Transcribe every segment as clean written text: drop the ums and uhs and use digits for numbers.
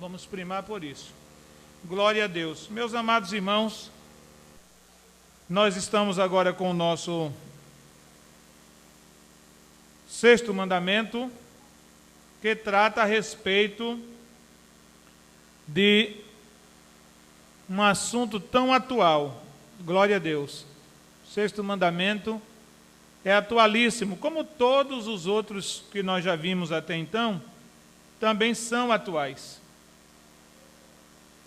Vamos primar por isso. Glória a Deus. Meus amados irmãos, nós estamos agora com o nosso sexto mandamento, que trata a respeito de um assunto tão atual. Glória a Deus. O sexto mandamento é atualíssimo, como todos os outros que nós já vimos até então, também são atuais.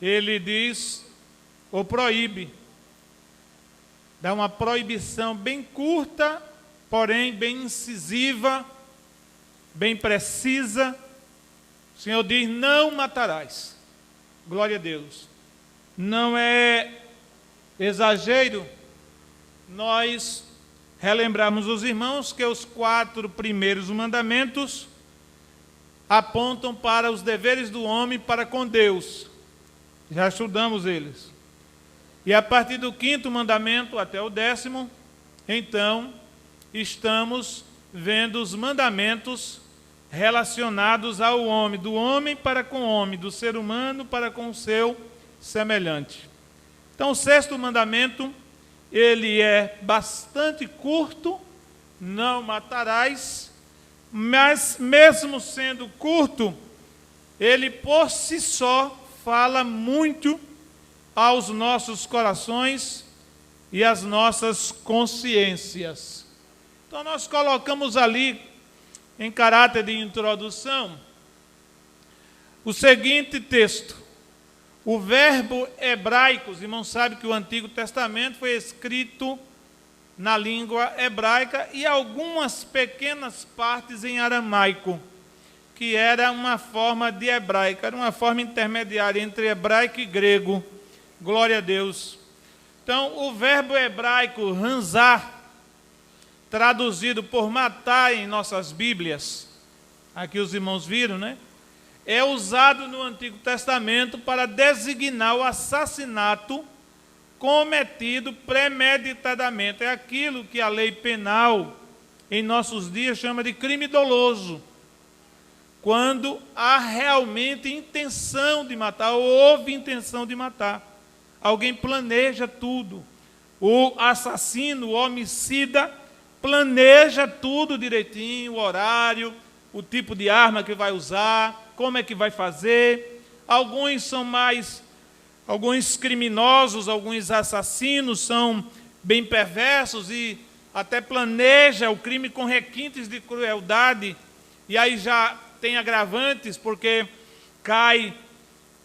Ele diz, ou proíbe, dá uma proibição bem curta, porém bem incisiva, bem precisa. O Senhor diz, não matarás. Glória a Deus. Não é exagero nós relembrarmos os irmãos que os 4 primeiros mandamentos apontam para os deveres do homem para com Deus. Já estudamos eles. E a partir do 5º mandamento até o 10º, então, estamos vendo os mandamentos relacionados ao homem, do homem para com o homem, do ser humano para com o seu semelhante. Então, o 6º mandamento, ele é bastante curto, não matarás, mas mesmo sendo curto, ele por si só fala muito aos nossos corações e às nossas consciências. Então nós colocamos ali, em caráter de introdução, o seguinte texto. O verbo hebraico, os irmãos sabem que o Antigo Testamento foi escrito na língua hebraica e algumas pequenas partes em aramaico, que era uma forma de hebraico, era uma forma intermediária entre hebraico e grego. Glória a Deus. Então, o verbo hebraico, ranzar, traduzido por matar em nossas Bíblias, aqui os irmãos viram, né? É usado no Antigo Testamento para designar o assassinato cometido premeditadamente. É aquilo que a lei penal, em nossos dias, chama de crime doloso. Quando há realmente intenção de matar, ou houve intenção de matar. Alguém planeja tudo. O assassino, o homicida, planeja tudo direitinho, o horário, o tipo de arma que vai usar, como é que vai fazer. Alguns criminosos, alguns assassinos são bem perversos e até planeja o crime com requintes de crueldade, e aí já tem agravantes, porque cai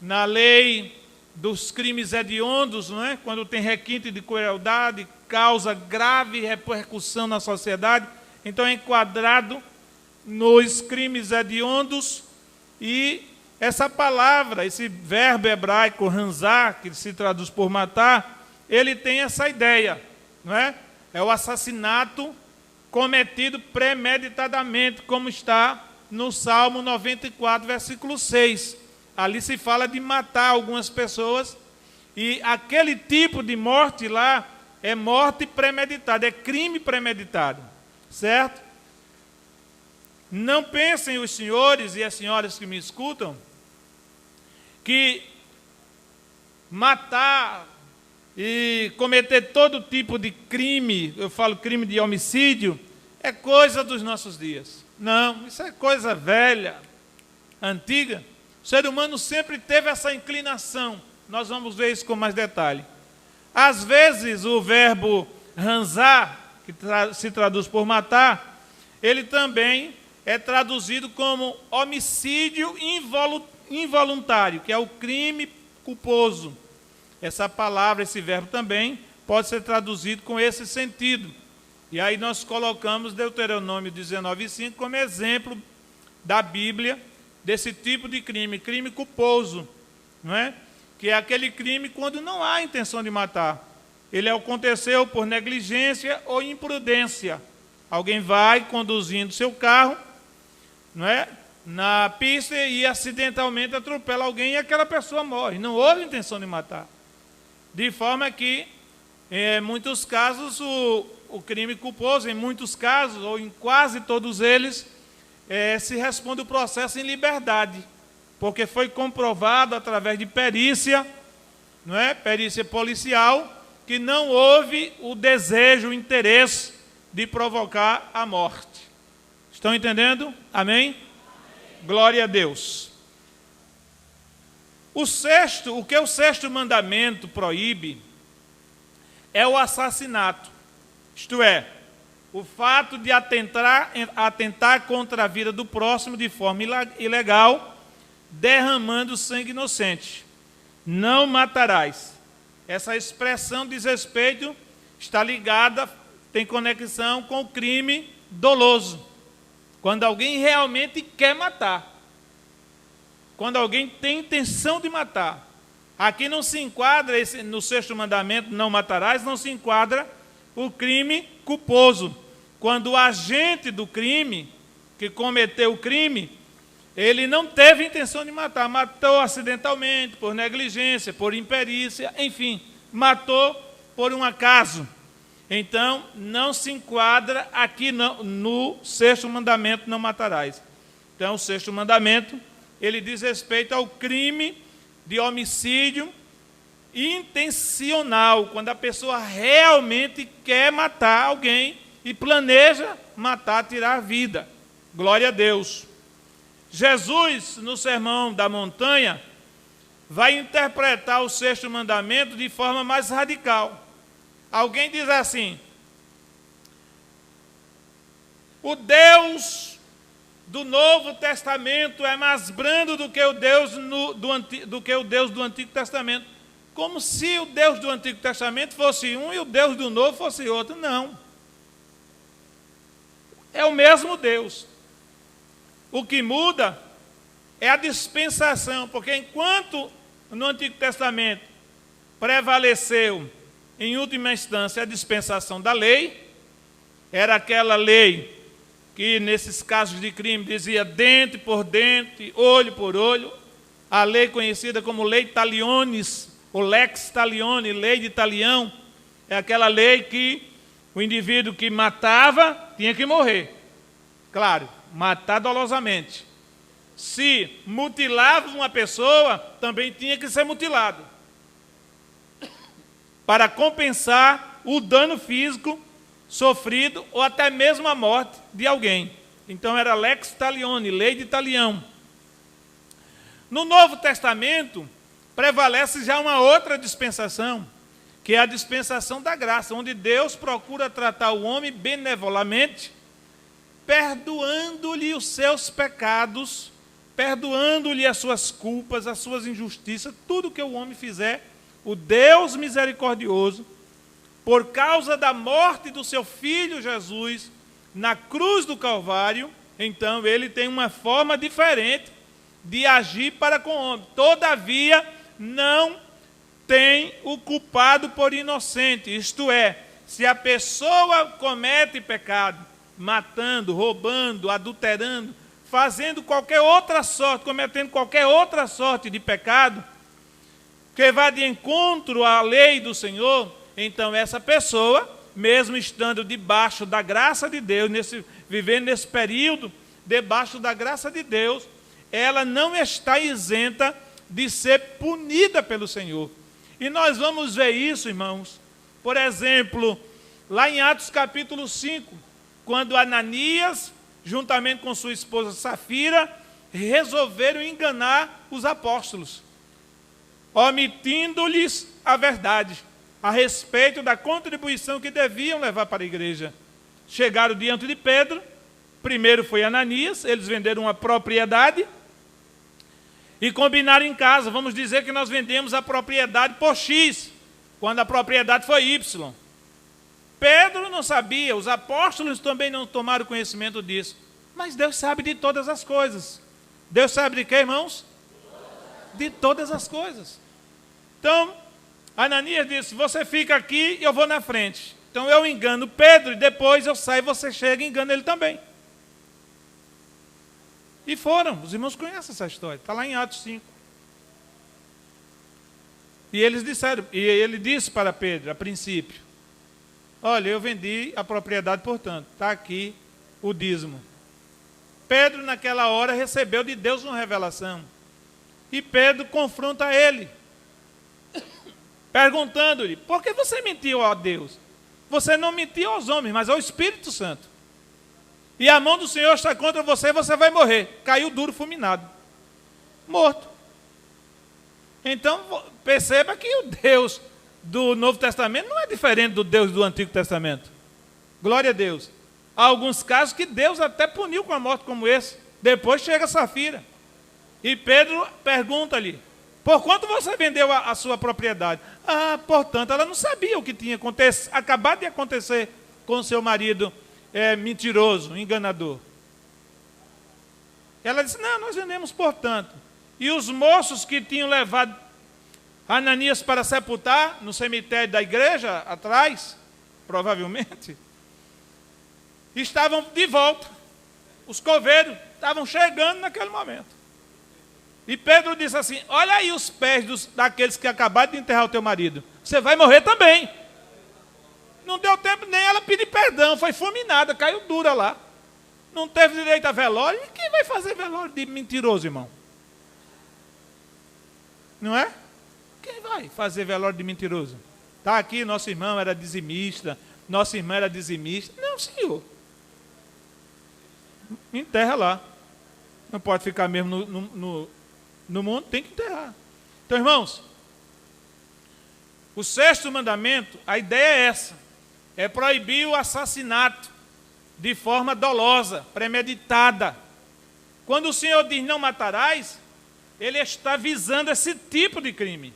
na lei dos crimes hediondos, não é? Quando tem requinte de crueldade, causa grave repercussão na sociedade, então é enquadrado nos crimes hediondos. E essa palavra, esse verbo hebraico, ranzar, que se traduz por matar, ele tem essa ideia, não é? É o assassinato cometido premeditadamente, como está no Salmo 94, versículo 6. Ali se fala de matar algumas pessoas, e aquele tipo de morte lá é morte premeditada, é crime premeditado, certo? Não pensem os senhores e as senhoras que me escutam, que matar e cometer todo tipo de crime, eu falo crime de homicídio, é coisa dos nossos dias. Não, isso é coisa velha, antiga. O ser humano sempre teve essa inclinação. Nós vamos ver isso com mais detalhe. Às vezes, o verbo ranzar, que se traduz por matar, ele também é traduzido como homicídio involuntário, que é o crime culposo. Essa palavra, esse verbo também pode ser traduzido com esse sentido. E aí nós colocamos Deuteronômio 19:5 como exemplo da Bíblia desse tipo de crime, crime culposo, não é? Que é aquele crime quando não há intenção de matar. Ele aconteceu por negligência ou imprudência. Alguém vai conduzindo seu carro, não é, na pista e acidentalmente atropela alguém e aquela pessoa morre. Não houve intenção de matar. De forma que, em muitos casos, o crime culposo, em muitos casos, ou em quase todos eles, se responde o processo em liberdade. porque foi comprovado através de perícia, não é? Perícia policial, que não houve o desejo, o interesse de provocar a morte. Estão entendendo? Amém? Glória a Deus. O que o sexto mandamento proíbe é o assassinato. Isto é, o fato de atentar contra a vida do próximo de forma ilegal, derramando sangue inocente. Não matarás. Essa expressão diz respeito, está ligada, tem conexão com o crime doloso. Quando alguém realmente quer matar. Quando alguém tem intenção de matar. Aqui não se enquadra, no sexto mandamento, não matarás, não se enquadra o crime culposo. Quando o agente do crime, que cometeu o crime, ele não teve intenção de matar, matou acidentalmente, por negligência, por imperícia, enfim, matou por um acaso. Então, não se enquadra aqui no sexto mandamento, não matarás. Então, o sexto mandamento, ele diz respeito ao crime de homicídio intencional, quando a pessoa realmente quer matar alguém e planeja matar, tirar a vida. Glória a Deus. Jesus, no Sermão da Montanha, vai interpretar o sexto mandamento de forma mais radical. Alguém diz assim: o Deus do Novo Testamento é mais brando do que o Deus do Antigo Testamento. Como se o Deus do Antigo Testamento fosse um e o Deus do Novo fosse outro. Não. É o mesmo Deus. O que muda é a dispensação, porque enquanto no Antigo Testamento prevaleceu, em última instância, a dispensação da lei, era aquela lei que, nesses casos de crime, dizia dente por dente, olho por olho, a lei conhecida como lei talionis, ou lex talione, lei de talião, é aquela lei que o indivíduo que matava tinha que morrer. Claro, matar dolosamente. Se mutilava uma pessoa, também tinha que ser mutilado, para compensar o dano físico sofrido ou até mesmo a morte de alguém. Então era lex talione, lei de talião. No Novo Testamento, prevalece já uma outra dispensação, que é a dispensação da graça, onde Deus procura tratar o homem benevolamente, perdoando-lhe os seus pecados, perdoando-lhe as suas culpas, as suas injustiças, tudo que o homem fizer. O Deus misericordioso, por causa da morte do seu Filho Jesus, na cruz do Calvário, então ele tem uma forma diferente de agir para com o homem. Todavia, não tem o culpado por inocente. Isto é, se a pessoa comete pecado, matando, roubando, adulterando, fazendo qualquer outra sorte, cometendo qualquer outra sorte de pecado, que vá de encontro à lei do Senhor, então essa pessoa, mesmo estando debaixo da graça de Deus, vivendo nesse período, debaixo da graça de Deus, ela não está isenta de ser punida pelo Senhor. E nós vamos ver isso, irmãos, por exemplo, lá em Atos capítulo 5, quando Ananias, juntamente com sua esposa Safira, resolveram enganar os apóstolos, omitindo-lhes a verdade a respeito da contribuição que deviam levar para a igreja. Chegaram diante de Pedro, primeiro foi Ananias, eles venderam uma propriedade e combinaram em casa, vamos dizer que nós vendemos a propriedade por X, quando a propriedade foi Y. Pedro não sabia, os apóstolos também não tomaram conhecimento disso, mas Deus sabe de todas as coisas. Deus sabe de quê, irmãos? De todas as coisas. Então, Ananias disse: você fica aqui e eu vou na frente. Então eu engano Pedro e depois eu saio, você chega e engana ele também. E foram, os irmãos conhecem essa história, está lá em Atos 5. E eles disseram, e ele disse para Pedro, a princípio: olha, eu vendi a propriedade, portanto, está aqui o dízimo. Pedro, naquela hora, recebeu de Deus uma revelação. E Pedro confronta ele, perguntando-lhe: por que você mentiu a Deus? Você não mentiu aos homens, mas ao Espírito Santo. E a mão do Senhor está contra você, você vai morrer. Caiu duro, fulminado. Morto. Então, perceba que o Deus do Novo Testamento não é diferente do Deus do Antigo Testamento. Glória a Deus. Há alguns casos que Deus até puniu com a morte como esse. Depois chega Safira. E Pedro pergunta-lhe: por quanto você vendeu a sua propriedade? Portanto, ela não sabia o que tinha acabado de acontecer com seu marido mentiroso, enganador. Ela disse: não, nós vendemos portanto. E os moços que tinham levado Ananias para sepultar no cemitério da igreja, atrás, provavelmente, estavam de volta. Os coveiros estavam chegando naquele momento. E Pedro disse assim: olha aí os pés daqueles que acabaram de enterrar o teu marido. Você vai morrer também. Não deu tempo nem ela pedir perdão, foi fulminada, caiu dura lá. Não teve direito a velório. E quem vai fazer velório de mentiroso, irmão? Não é? Quem vai fazer velório de mentiroso? Está aqui, nosso irmão era dizimista, nossa irmã era dizimista. Não, senhor. Enterra lá. Não pode ficar mesmo no mundo, tem que enterrar. Então, irmãos, o sexto mandamento, a ideia é essa: é proibir o assassinato de forma dolosa, premeditada. Quando o Senhor diz não matarás, Ele está visando esse tipo de crime.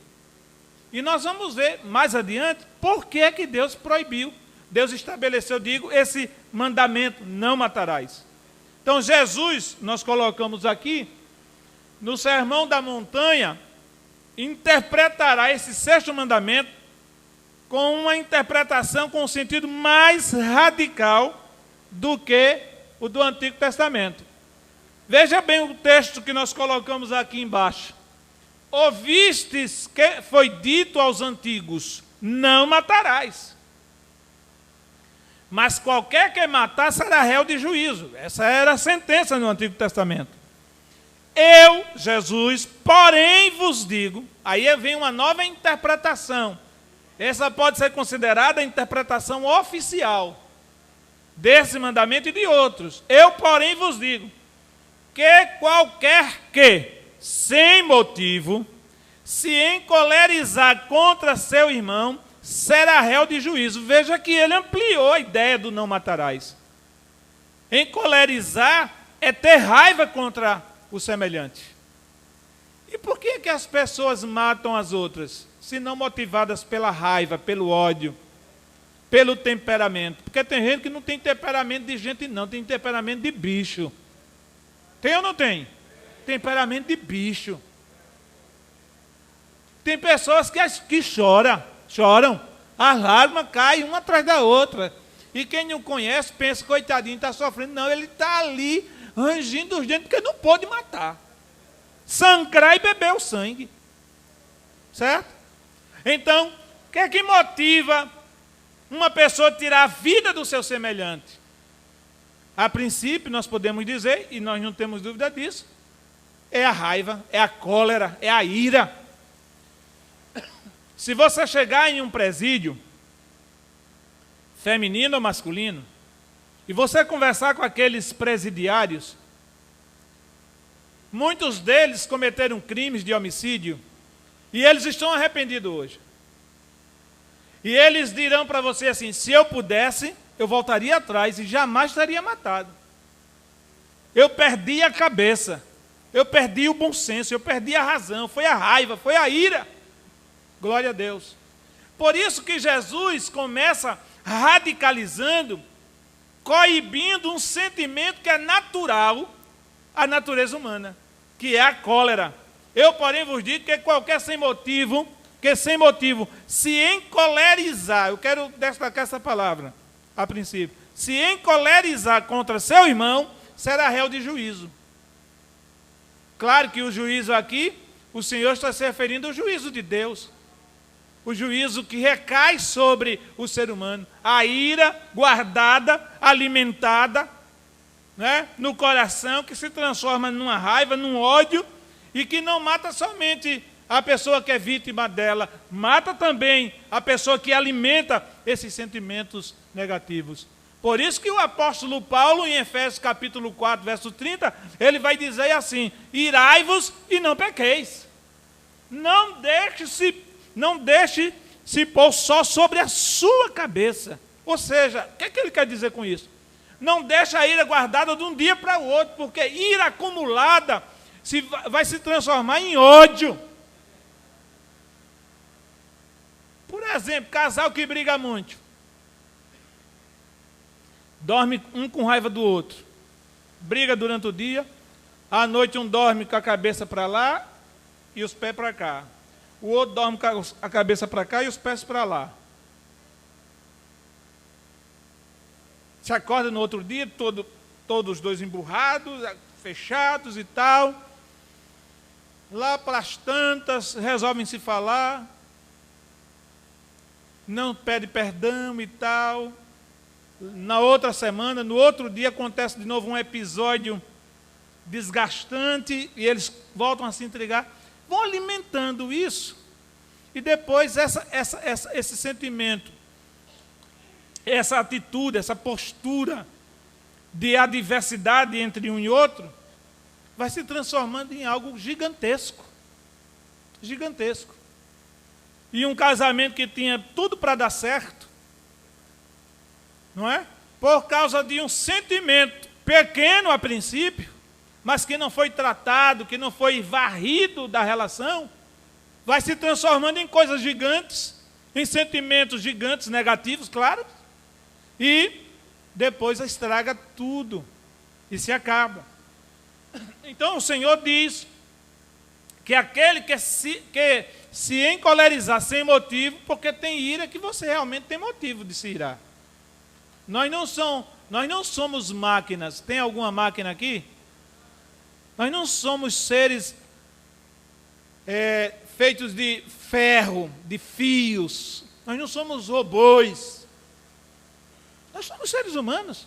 E nós vamos ver mais adiante por que é que Deus proibiu. Deus estabeleceu, esse mandamento: não matarás. Então Jesus, nós colocamos aqui, no Sermão da Montanha, interpretará esse sexto mandamento com uma interpretação com um sentido mais radical do que o do Antigo Testamento. Veja bem o texto que nós colocamos aqui embaixo. Ouvistes que foi dito aos antigos: não matarás. Mas qualquer que matar será réu de juízo. Essa era a sentença no Antigo Testamento. Eu, Jesus, porém vos digo. Aí vem uma nova interpretação. Essa pode ser considerada a interpretação oficial desse mandamento e de outros. Eu, porém, vos digo que qualquer que, sem motivo, se encolerizar contra seu irmão, será réu de juízo. Veja que ele ampliou a ideia do não matarás. Encolerizar é ter raiva contra o semelhante. E por que que as pessoas matam as outras, se não motivadas pela raiva, pelo ódio, pelo temperamento? Porque tem gente que não tem temperamento de gente, não, tem temperamento de bicho. Tem ou não tem? Temperamento de bicho. Tem pessoas que choram, as lágrimas caem uma atrás da outra. E quem não conhece pensa: coitadinho, está sofrendo. Não, ele está ali rangindo os dentes porque não pôde matar. Sangrar e beber o sangue. Certo? Então, o que é que motiva uma pessoa a tirar a vida do seu semelhante? A princípio, nós podemos dizer, e nós não temos dúvida disso, é a raiva, é a cólera, é a ira. Se você chegar em um presídio, feminino ou masculino, e você conversar com aqueles presidiários, muitos deles cometeram crimes de homicídio, e eles estão arrependidos hoje. E eles dirão para você assim: se eu pudesse, eu voltaria atrás e jamais teria matado. Eu perdi a cabeça, eu perdi o bom senso, eu perdi a razão, foi a raiva, foi a ira. Glória a Deus. Por isso que Jesus começa radicalizando, coibindo um sentimento que é natural à natureza humana, que é a cólera. Eu, porém, vos digo que qualquer sem motivo se encolerizar, eu quero destacar essa palavra a princípio, se encolerizar contra seu irmão, será réu de juízo. Claro que o juízo aqui, o Senhor está se referindo ao juízo de Deus. O juízo que recai sobre o ser humano. A ira guardada, alimentada, né, no coração, que se transforma numa raiva, num ódio, e que não mata somente a pessoa que é vítima dela, mata também a pessoa que alimenta esses sentimentos negativos. Por isso que o apóstolo Paulo, em Efésios capítulo 4, verso 30, ele vai dizer assim: irai-vos e não pequeis. Não deixe se pôr só sobre a sua cabeça. Ou seja, o que é que ele quer dizer com isso? Não deixe a ira guardada de um dia para o outro, porque ira acumulada vai se transformar em ódio. Por exemplo, casal que briga muito. Dorme um com raiva do outro. Briga durante o dia. À noite um dorme com a cabeça para lá e os pés para cá. O outro dorme com a cabeça para cá e os pés para lá. Se acorda no outro dia, todos os dois emburrados, fechados e tal. Lá para as tantas, resolvem se falar. Não pede perdão e tal. Na outra semana, no outro dia, acontece de novo um episódio desgastante e eles voltam a se intrigar. Vão alimentando isso e depois esse sentimento, essa atitude, essa postura de adversidade entre um e outro vai se transformando em algo gigantesco. Gigantesco. E um casamento que tinha tudo para dar certo, não é? Por causa de um sentimento pequeno a princípio, mas que não foi tratado, que não foi varrido da relação, vai se transformando em coisas gigantes, em sentimentos gigantes, negativos, claro, e depois estraga tudo e se acaba. Então o Senhor diz que aquele que se encolerizar sem motivo, porque tem ira que você realmente tem motivo de se irar. Nós não somos máquinas. Tem alguma máquina aqui? Nós não somos seres feitos de ferro, de fios. Nós não somos robôs. Nós somos seres humanos.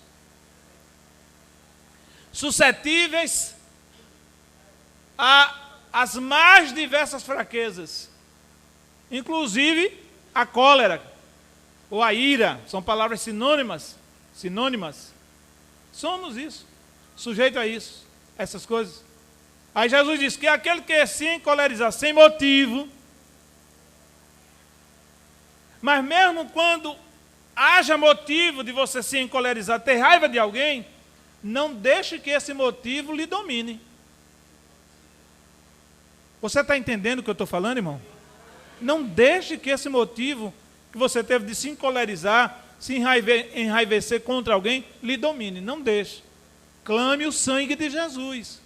Suscetíveis às mais diversas fraquezas. Inclusive a cólera ou a ira. São palavras sinônimas. Somos isso. Sujeito a isso. Essas coisas. Aí Jesus diz que aquele que se encolerizar sem motivo, mas mesmo quando haja motivo de você se encolerizar, ter raiva de alguém, não deixe que esse motivo lhe domine. Você está entendendo o que eu estou falando, irmão? Não deixe que esse motivo que você teve de se encolerizar, se enraivecer contra alguém, lhe domine. Não deixe. Clame o sangue de Jesus.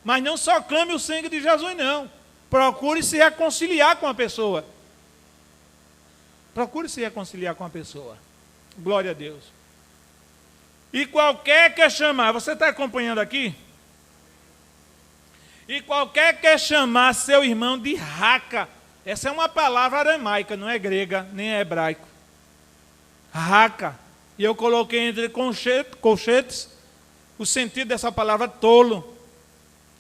Mas não só clame o sangue de Jesus, não. Procure se reconciliar com a pessoa. Procure se reconciliar com a pessoa. Glória a Deus. E qualquer que chamar, você está acompanhando aqui? E qualquer que chamar seu irmão de raca, essa é uma palavra aramaica, não é grega, nem é hebraico. Raca. E eu coloquei entre colchetes o sentido dessa palavra tolo.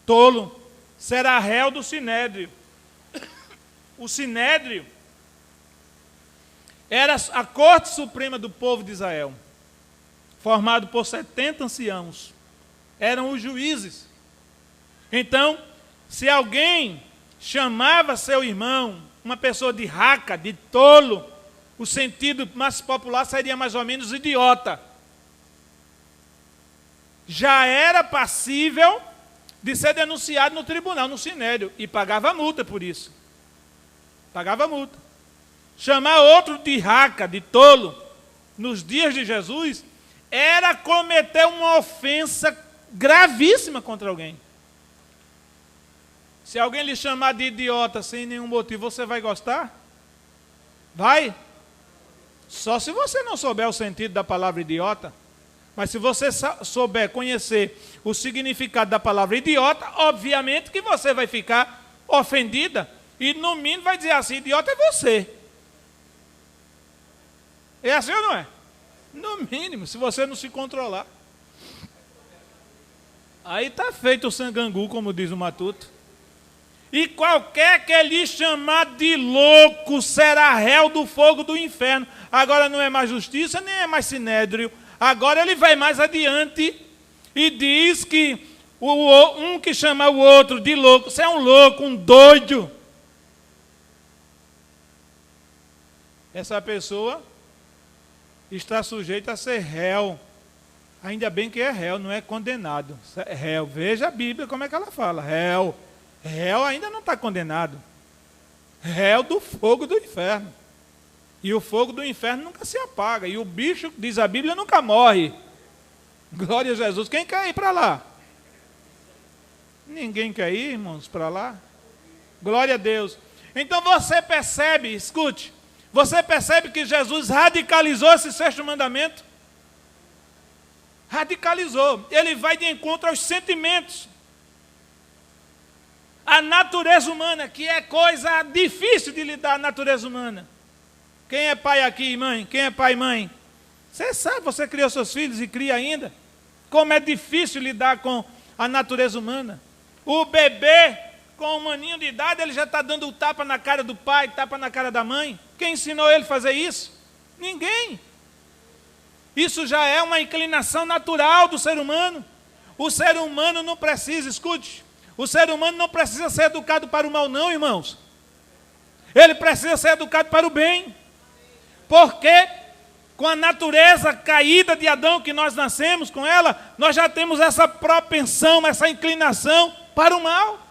Tolo. Será réu do sinédrio. O sinédrio era a corte suprema do povo de Israel, formado por 70 anciãos. Eram os juízes. Então, se alguém chamava seu irmão, uma pessoa de raca, de tolo, o sentido mais popular seria mais ou menos idiota. Já era passível de ser denunciado no tribunal, no sinédrio, e pagava multa por isso. Pagava multa. Chamar outro de raca, de tolo, nos dias de Jesus, era cometer uma ofensa gravíssima contra alguém. Se alguém lhe chamar de idiota sem nenhum motivo, você vai gostar? Vai? Só se você não souber o sentido da palavra idiota. Mas se você souber conhecer o significado da palavra idiota, obviamente que você vai ficar ofendida. E no mínimo vai dizer assim, idiota é você. É assim ou não é? No mínimo, se você não se controlar. Aí está feito o sangangu, como diz o Matuto. E qualquer que lhe chamar de louco será réu do fogo do inferno. Agora não é mais justiça, nem é mais sinédrio. Agora ele vai mais adiante e diz que um que chama o outro de louco, você é um louco, um doido. Essa pessoa está sujeita a ser réu. Ainda bem que é réu, não é condenado. É réu. Veja a Bíblia como é que ela fala. Réu. Réu ainda não está condenado. Réu do fogo do inferno. E o fogo do inferno nunca se apaga. E o bicho, diz a Bíblia, nunca morre. Glória a Jesus. Quem quer ir para lá? Ninguém quer ir, irmãos, para lá. Glória a Deus. Então você percebe, escute, você percebe que Jesus radicalizou esse sexto mandamento? Radicalizou. Ele vai de encontro aos sentimentos. A natureza humana, que é coisa difícil de lidar, a natureza humana. Quem é pai aqui, mãe? Quem é pai e mãe? Você sabe, você criou seus filhos e cria ainda. Como é difícil lidar com a natureza humana. O bebê, com um aninho de idade, ele já está dando tapa na cara do pai, tapa na cara da mãe. Quem ensinou ele a fazer isso? Ninguém. Isso já é uma inclinação natural do ser humano. O ser humano não precisa, escute, o ser humano não precisa ser educado para o mal não, irmãos. Ele precisa ser educado para o bem. Porque com a natureza caída de Adão que nós nascemos com ela, nós já temos essa propensão, essa inclinação para o mal.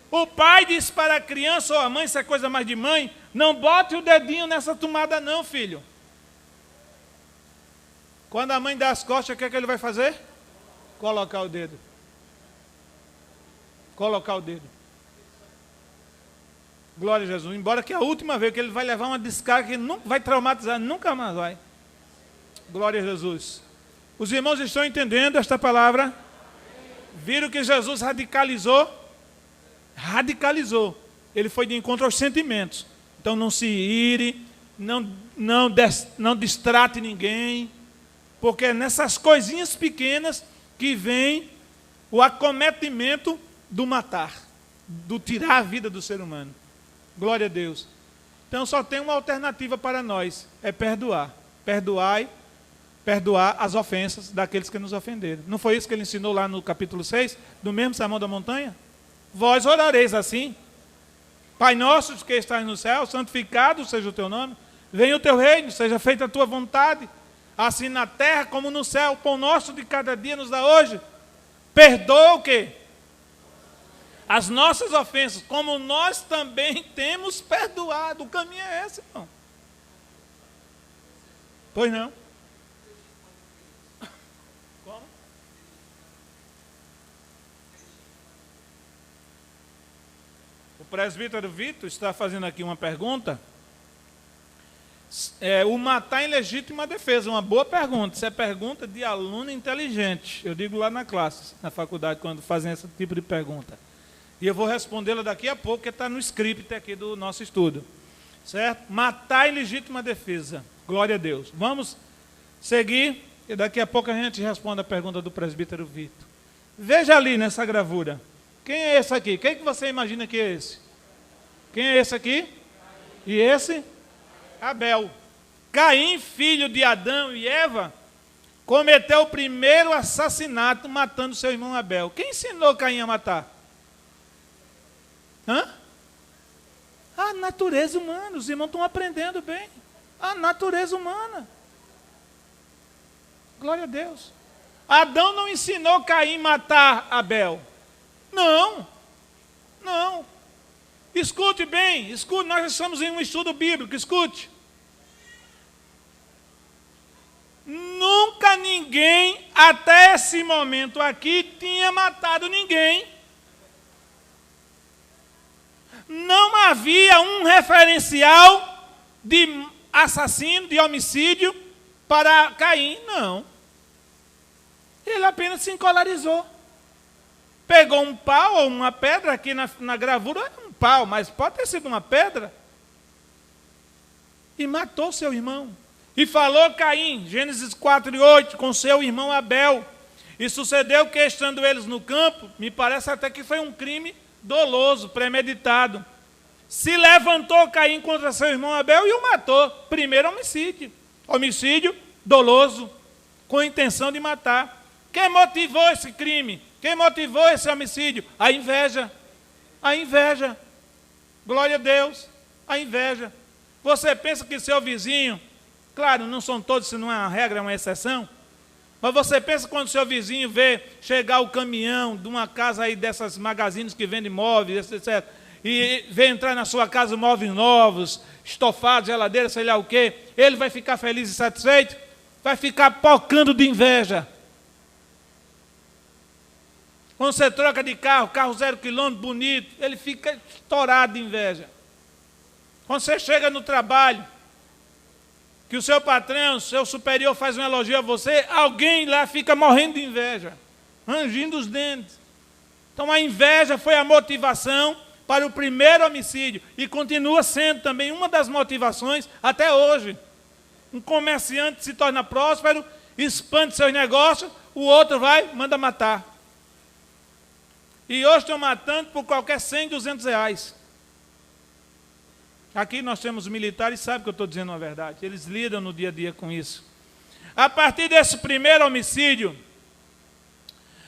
O pai diz para a criança ou a mãe, isso é coisa mais de mãe, não bote o dedinho nessa tomada não, filho. Quando a mãe dá as costas, o que é que ele vai fazer? Colocar o dedo. Colocar o dedo. Glória a Jesus. Embora que a última vez que ele vai levar uma descarga que não vai traumatizar, nunca mais vai. Glória a Jesus. Os irmãos estão entendendo esta palavra? Viram que Jesus radicalizou? Radicalizou. Ele foi de encontro aos sentimentos. Então não se ire, não distrate ninguém, porque é nessas coisinhas pequenas que vem o acometimento do matar, do tirar a vida do ser humano. Glória a Deus. Então só tem uma alternativa para nós, é perdoar. Perdoar as ofensas daqueles que nos ofenderam. Não foi isso que ele ensinou lá no capítulo 6, do mesmo Sermão da Montanha? Vós orareis assim: Pai nosso que estás no céu, santificado seja o teu nome, venha o teu reino, seja feita a tua vontade, assim na terra como no céu. O pão nosso de cada dia nos dá hoje. Perdoa o quê? As nossas ofensas, como nós também temos perdoado. O caminho é esse, irmão. Pois não? Como? O presbítero Vitor está fazendo aqui uma pergunta. O matar em legítima defesa, uma boa pergunta. Isso é pergunta de aluno inteligente. Eu digo lá na classe, na faculdade, quando fazem esse tipo de pergunta. E eu vou respondê-la daqui a pouco, que está no script aqui do nosso estudo. Certo? Matar em legítima defesa. Glória a Deus. Vamos seguir, e daqui a pouco a gente responde a pergunta do presbítero Vitor. Veja ali nessa gravura. Quem é esse aqui? Quem que você imagina que é esse? Quem é esse aqui? E esse? Abel. Caim, filho de Adão e Eva, cometeu o primeiro assassinato matando seu irmão Abel. Quem ensinou Caim a matar? A natureza humana. Os irmãos estão aprendendo bem. A natureza humana. Glória a Deus. Adão não ensinou Caim a matar Abel. Não. Escute bem, escute, nós estamos em um estudo bíblico, escute. Nunca ninguém, até esse momento aqui, tinha matado ninguém. Não havia um referencial de assassino, de homicídio para Caim, não. Ele apenas se encolarizou. Pegou um pau ou uma pedra, aqui na gravura é um pau, mas pode ter sido uma pedra, e matou seu irmão. E falou Caim, Gênesis 4:8, com seu irmão Abel. E sucedeu que, estando eles no campo, me parece até que foi um crime doloso, premeditado. Se levantou Caim contra seu irmão Abel e o matou. Primeiro homicídio. Homicídio doloso, com intenção de matar. Quem motivou esse crime? Quem motivou esse homicídio? A inveja. A inveja. Glória a Deus. A inveja. Você pensa que seu vizinho, claro, não são todos, se não é uma regra, é uma exceção, mas você pensa quando seu vizinho vê chegar o caminhão de uma casa aí dessas magazines que vendem móveis, etc., e vê entrar na sua casa móveis novos, estofados, geladeira, sei lá o quê, ele vai ficar feliz e satisfeito? Vai ficar pocando de inveja. Quando você troca de carro, carro 0 quilômetro, bonito, ele fica estourado de inveja. Quando você chega no trabalho, que o seu patrão, seu superior faz um elogio a você, alguém lá fica morrendo de inveja, rangindo os dentes. Então a inveja foi a motivação para o primeiro homicídio e continua sendo também uma das motivações até hoje. Um comerciante se torna próspero, expande seus negócios, o outro vai, manda matar. E hoje estão matando por qualquer 100, 200 reais. Aqui nós temos militares, sabem que eu estou dizendo a verdade. Eles lidam no dia a dia com isso. A partir desse primeiro homicídio,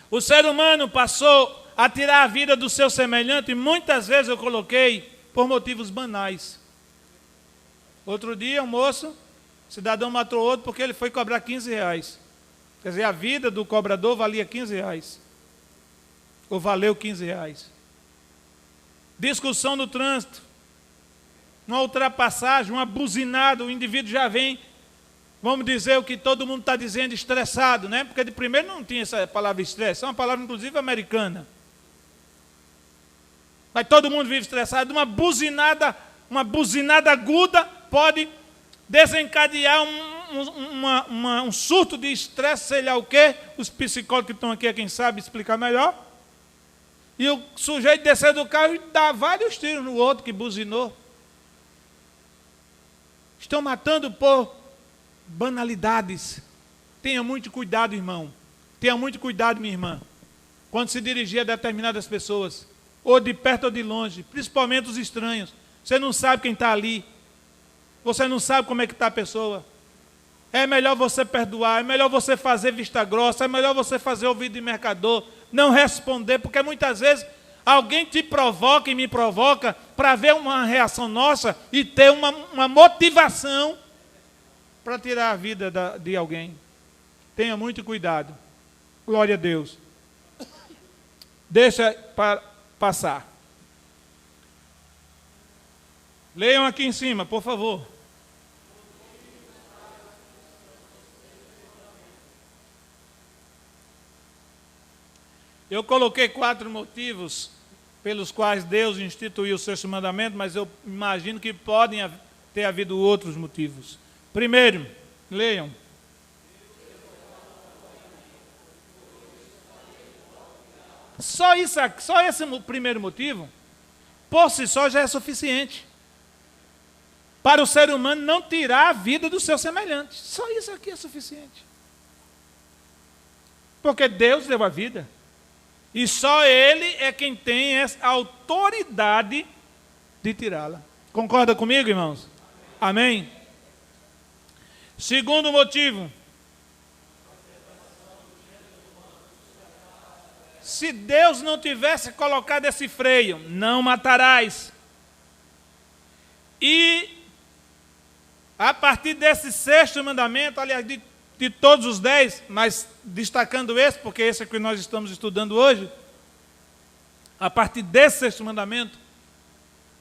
o ser humano passou a tirar a vida do seu semelhante, e muitas vezes eu coloquei por motivos banais. Outro dia, um moço, cidadão matou outro porque ele foi cobrar 15 reais. Quer dizer, a vida do cobrador valia 15 reais. Ou valeu 15 reais. Discussão no trânsito. Uma ultrapassagem, uma buzinada, o indivíduo já vem, vamos dizer o que todo mundo está dizendo, estressado, né? Porque de primeiro não tinha essa palavra estresse, é uma palavra inclusive americana. Mas todo mundo vive estressado. Uma buzinada aguda pode desencadear um surto de estresse, sei lá o quê. Os psicólogos que estão aqui é quem sabe explicar melhor. E o sujeito descer do carro e dá vários tiros no outro que buzinou. Estão matando por banalidades. Tenha muito cuidado, irmão. Tenha muito cuidado, minha irmã, quando se dirigir a determinadas pessoas, ou de perto ou de longe, principalmente os estranhos. Você não sabe quem está ali. Você não sabe como é que está a pessoa. É melhor você perdoar, é melhor você fazer vista grossa, é melhor você fazer ouvido de mercador, não responder, porque muitas vezes alguém te provoca e me provoca para ver uma reação nossa e ter uma motivação para tirar a vida de alguém. Tenha muito cuidado. Glória a Deus. Deixa passar. Leiam aqui em cima, por favor. Eu coloquei 4 motivos pelos quais Deus instituiu o sexto mandamento, mas eu imagino que podem ter havido outros motivos. Primeiro, leiam. Só esse primeiro motivo, por si só, já é suficiente para o ser humano não tirar a vida do seu semelhante. Só isso aqui é suficiente. Porque Deus deu a vida. E só Ele é quem tem essa autoridade de tirá-la. Concorda comigo, irmãos? Amém? Segundo motivo. Se Deus não tivesse colocado esse freio, não matarás. E a partir desse sexto mandamento, aliás, de todos os 10, mas destacando esse, porque esse é que nós estamos estudando hoje, a partir desse sexto mandamento,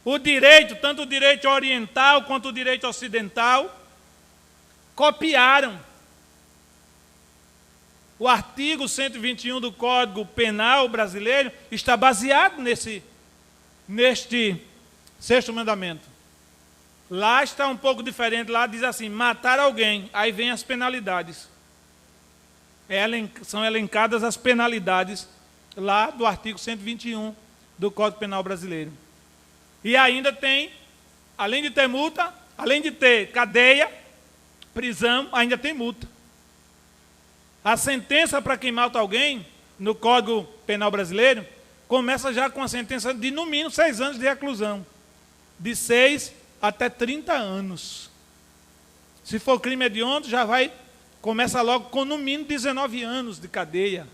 o direito, tanto o direito oriental quanto o direito ocidental, copiaram o artigo 121 do Código Penal brasileiro, está baseado neste sexto mandamento. Lá está um pouco diferente, lá diz assim, matar alguém, aí vem as penalidades. São elencadas as penalidades lá do artigo 121 do Código Penal brasileiro. E ainda tem, além de ter multa, além de ter cadeia, prisão, ainda tem multa. A sentença para quem mata alguém, no Código Penal brasileiro, começa já com a sentença de, no mínimo, 6 anos de reclusão. De 6 até 30 anos. Se for crime hediondo, começa logo com, no mínimo, 19 anos de cadeia.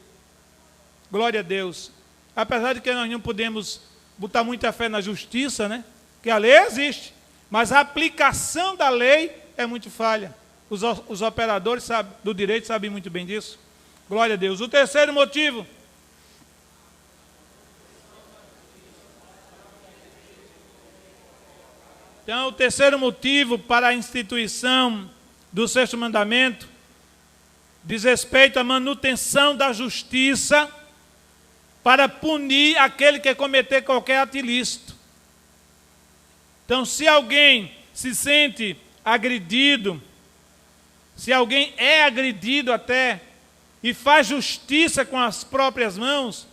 Glória a Deus. Apesar de que nós não podemos botar muita fé na justiça, né? Que a lei existe, mas a aplicação da lei é muito falha. Os operadores do direito sabem muito bem disso. Glória a Deus. O terceiro motivo. Então, o terceiro motivo para a instituição do sexto mandamento diz respeito à manutenção da justiça para punir aquele que cometer qualquer ato ilícito. Então, se alguém se sente agredido, se alguém é agredido até e faz justiça com as próprias mãos,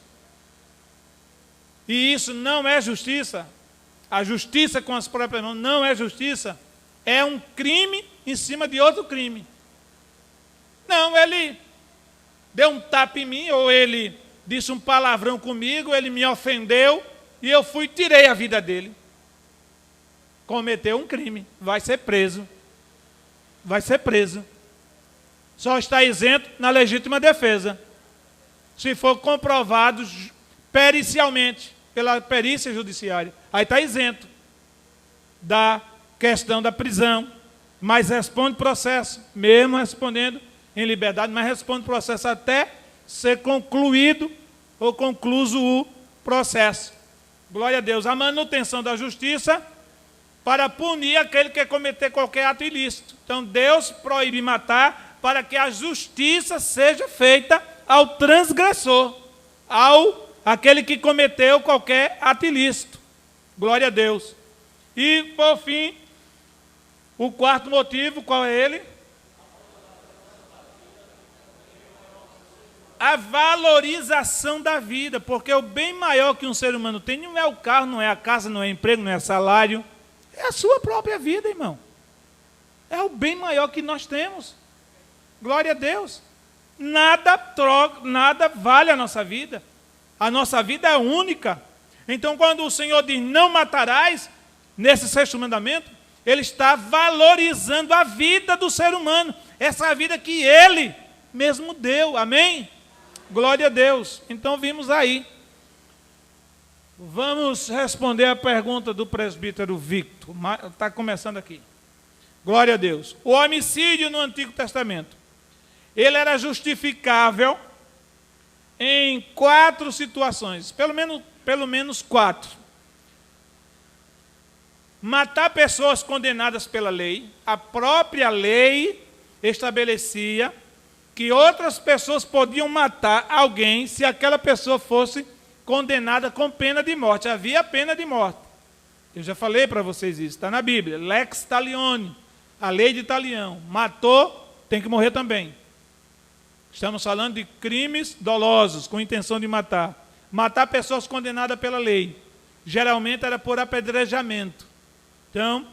e isso não é justiça, a justiça com as próprias mãos não é justiça, é um crime em cima de outro crime. Não, ele deu um tapa em mim, ou ele disse um palavrão comigo, ele me ofendeu, e eu tirei a vida dele. Cometeu um crime, vai ser preso. Vai ser preso. Só está isento na legítima defesa, se for comprovado pericialmente, pela perícia judiciária. Aí está isento da questão da prisão, mas responde processo, mesmo respondendo em liberdade, mas responde processo até ser concluído ou concluso o processo. Glória a Deus. A manutenção da justiça para punir aquele que cometer qualquer ato ilícito. Então, Deus proíbe matar para que a justiça seja feita ao transgressor, aquele que cometeu qualquer ato ilícito. Glória a Deus. E, por fim, o quarto motivo, qual é ele? A valorização da vida, porque o bem maior que um ser humano tem não é o carro, não é a casa, não é emprego, não é salário, é a sua própria vida, irmão. É o bem maior que nós temos. Glória a Deus. Nada vale a nossa vida. A nossa vida é única. Então, quando o Senhor diz não matarás, nesse sexto mandamento, Ele está valorizando a vida do ser humano. Essa vida que Ele mesmo deu. Amém? Glória a Deus. Então, vimos aí. Vamos responder a pergunta do presbítero Victor. Está começando aqui. Glória a Deus. O homicídio no Antigo Testamento, ele era justificável em 4 situações, pelo menos 4. Matar pessoas condenadas pela lei. A própria lei estabelecia que outras pessoas podiam matar alguém se aquela pessoa fosse condenada com pena de morte. Havia pena de morte. Eu já falei para vocês isso, está na Bíblia. Lex Talione, a lei de Talião. Matou, tem que morrer também. Estamos falando de crimes dolosos, com intenção de matar. Matar pessoas condenadas pela lei. Geralmente era por apedrejamento. Então,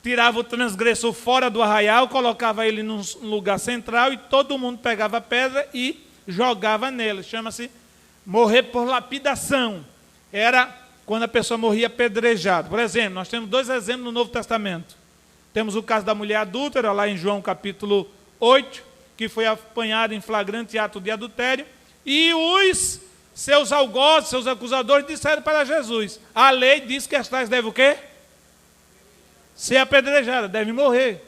tirava o transgressor fora do arraial, colocava ele num lugar central e todo mundo pegava a pedra e jogava nele. Chama-se morrer por lapidação. Era quando a pessoa morria apedrejada. Por exemplo, nós temos 2 exemplos no Novo Testamento. Temos o caso da mulher adúltera, lá em João capítulo 8, que foi apanhada em flagrante ato de adultério, e os seus algozes, seus acusadores, disseram para Jesus: a lei diz que estas devem o quê? Ser apedrejada, devem morrer.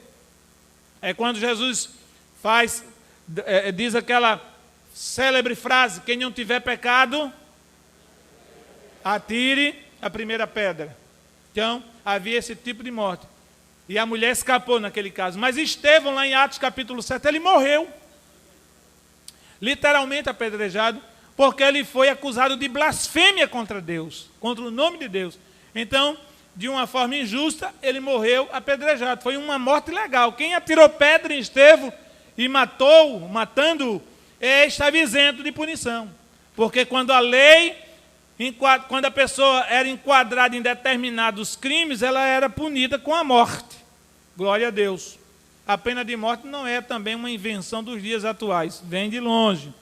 É quando Jesus diz aquela célebre frase: quem não tiver pecado, atire a primeira pedra. Então, havia esse tipo de morte. E a mulher escapou naquele caso. Mas Estevão, lá em Atos capítulo 7, ele morreu. Literalmente apedrejado, porque ele foi acusado de blasfêmia contra Deus, contra o nome de Deus. Então, de uma forma injusta, ele morreu apedrejado. Foi uma morte legal. Quem atirou pedra em Estevão e matando-o, estava isento de punição. Porque quando a lei, quando a pessoa era enquadrada em determinados crimes, ela era punida com a morte. Glória a Deus. A pena de morte não é também uma invenção dos dias atuais. Vem de longe.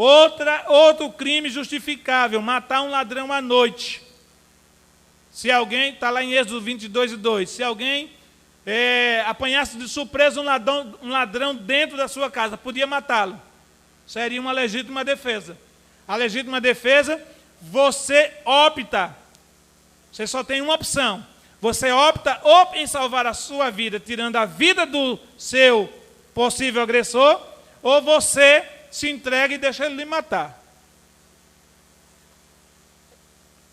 Outro crime justificável, matar um ladrão à noite. Se alguém, está lá em Êxodo 22:2, se alguém apanhasse de surpresa um ladrão dentro da sua casa, podia matá-lo. Seria uma legítima defesa. A legítima defesa, você opta. Você só tem uma opção. Você opta ou em salvar a sua vida, tirando a vida do seu possível agressor, ou você se entrega e deixa ele lhe matar.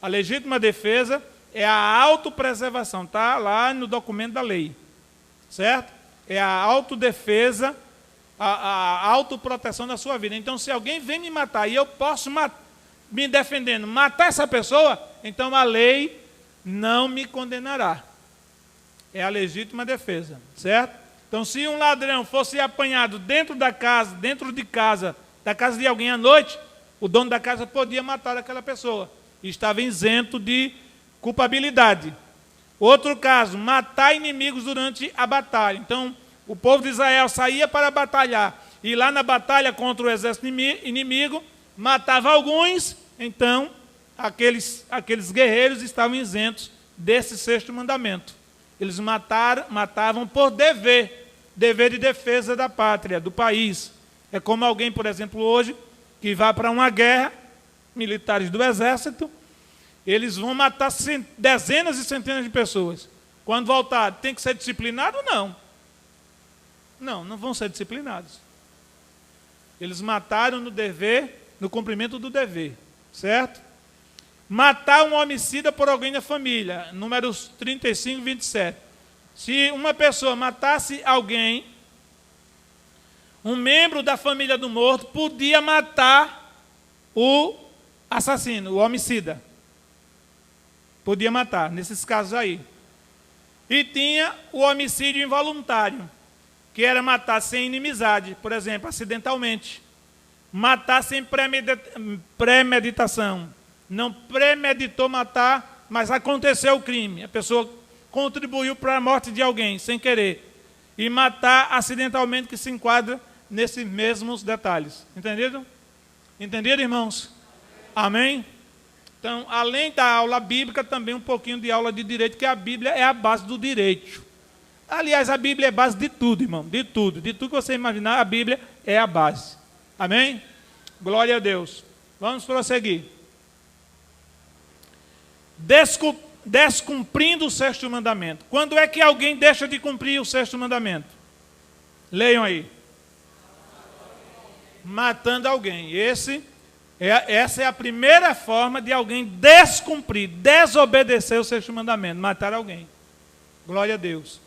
A legítima defesa é a autopreservação, está lá no documento da lei, certo? É a autodefesa, a autoproteção da sua vida. Então, se alguém vem me matar e eu posso, me defendendo, matar essa pessoa, então a lei não me condenará. É a legítima defesa, certo? Então, se um ladrão fosse apanhado dentro de casa, da casa de alguém à noite, o dono da casa podia matar aquela pessoa. E estava isento de culpabilidade. Outro caso, matar inimigos durante a batalha. Então, o povo de Israel saía para batalhar. E lá na batalha contra o exército inimigo, matava alguns. Então, aqueles guerreiros estavam isentos desse sexto mandamento. Eles matavam por dever de defesa da pátria, do país. É como alguém, por exemplo, hoje, que vai para uma guerra, militares do exército, eles vão matar dezenas e centenas de pessoas. Quando voltar, tem que ser disciplinado? Não. Não vão ser disciplinados. Eles mataram no cumprimento do dever, certo? Matar um homicida por alguém da família, números 35 e 27. Se uma pessoa matasse alguém, um membro da família do morto podia matar o assassino, o homicida. Podia matar, nesses casos aí. E tinha o homicídio involuntário, que era matar sem inimizade, por exemplo, acidentalmente. Matar sem premeditação. Não premeditou matar, mas aconteceu o crime. A pessoa contribuiu para a morte de alguém, sem querer. E matar acidentalmente, que se enquadra nesses mesmos detalhes. Entendido? Entendido, irmãos? Amém? Então, além da aula bíblica, também um pouquinho de aula de direito, que a Bíblia é a base do direito. Aliás, a Bíblia é a base de tudo, irmão, de tudo. De tudo que você imaginar, a Bíblia é a base. Amém? Glória a Deus. Vamos prosseguir. Descumprindo o sexto mandamento. Quando é que alguém deixa de cumprir o sexto mandamento? Leiam aí. Matando alguém. Essa é a primeira forma de alguém descumprir, desobedecer o sexto mandamento, matar alguém. Glória a Deus.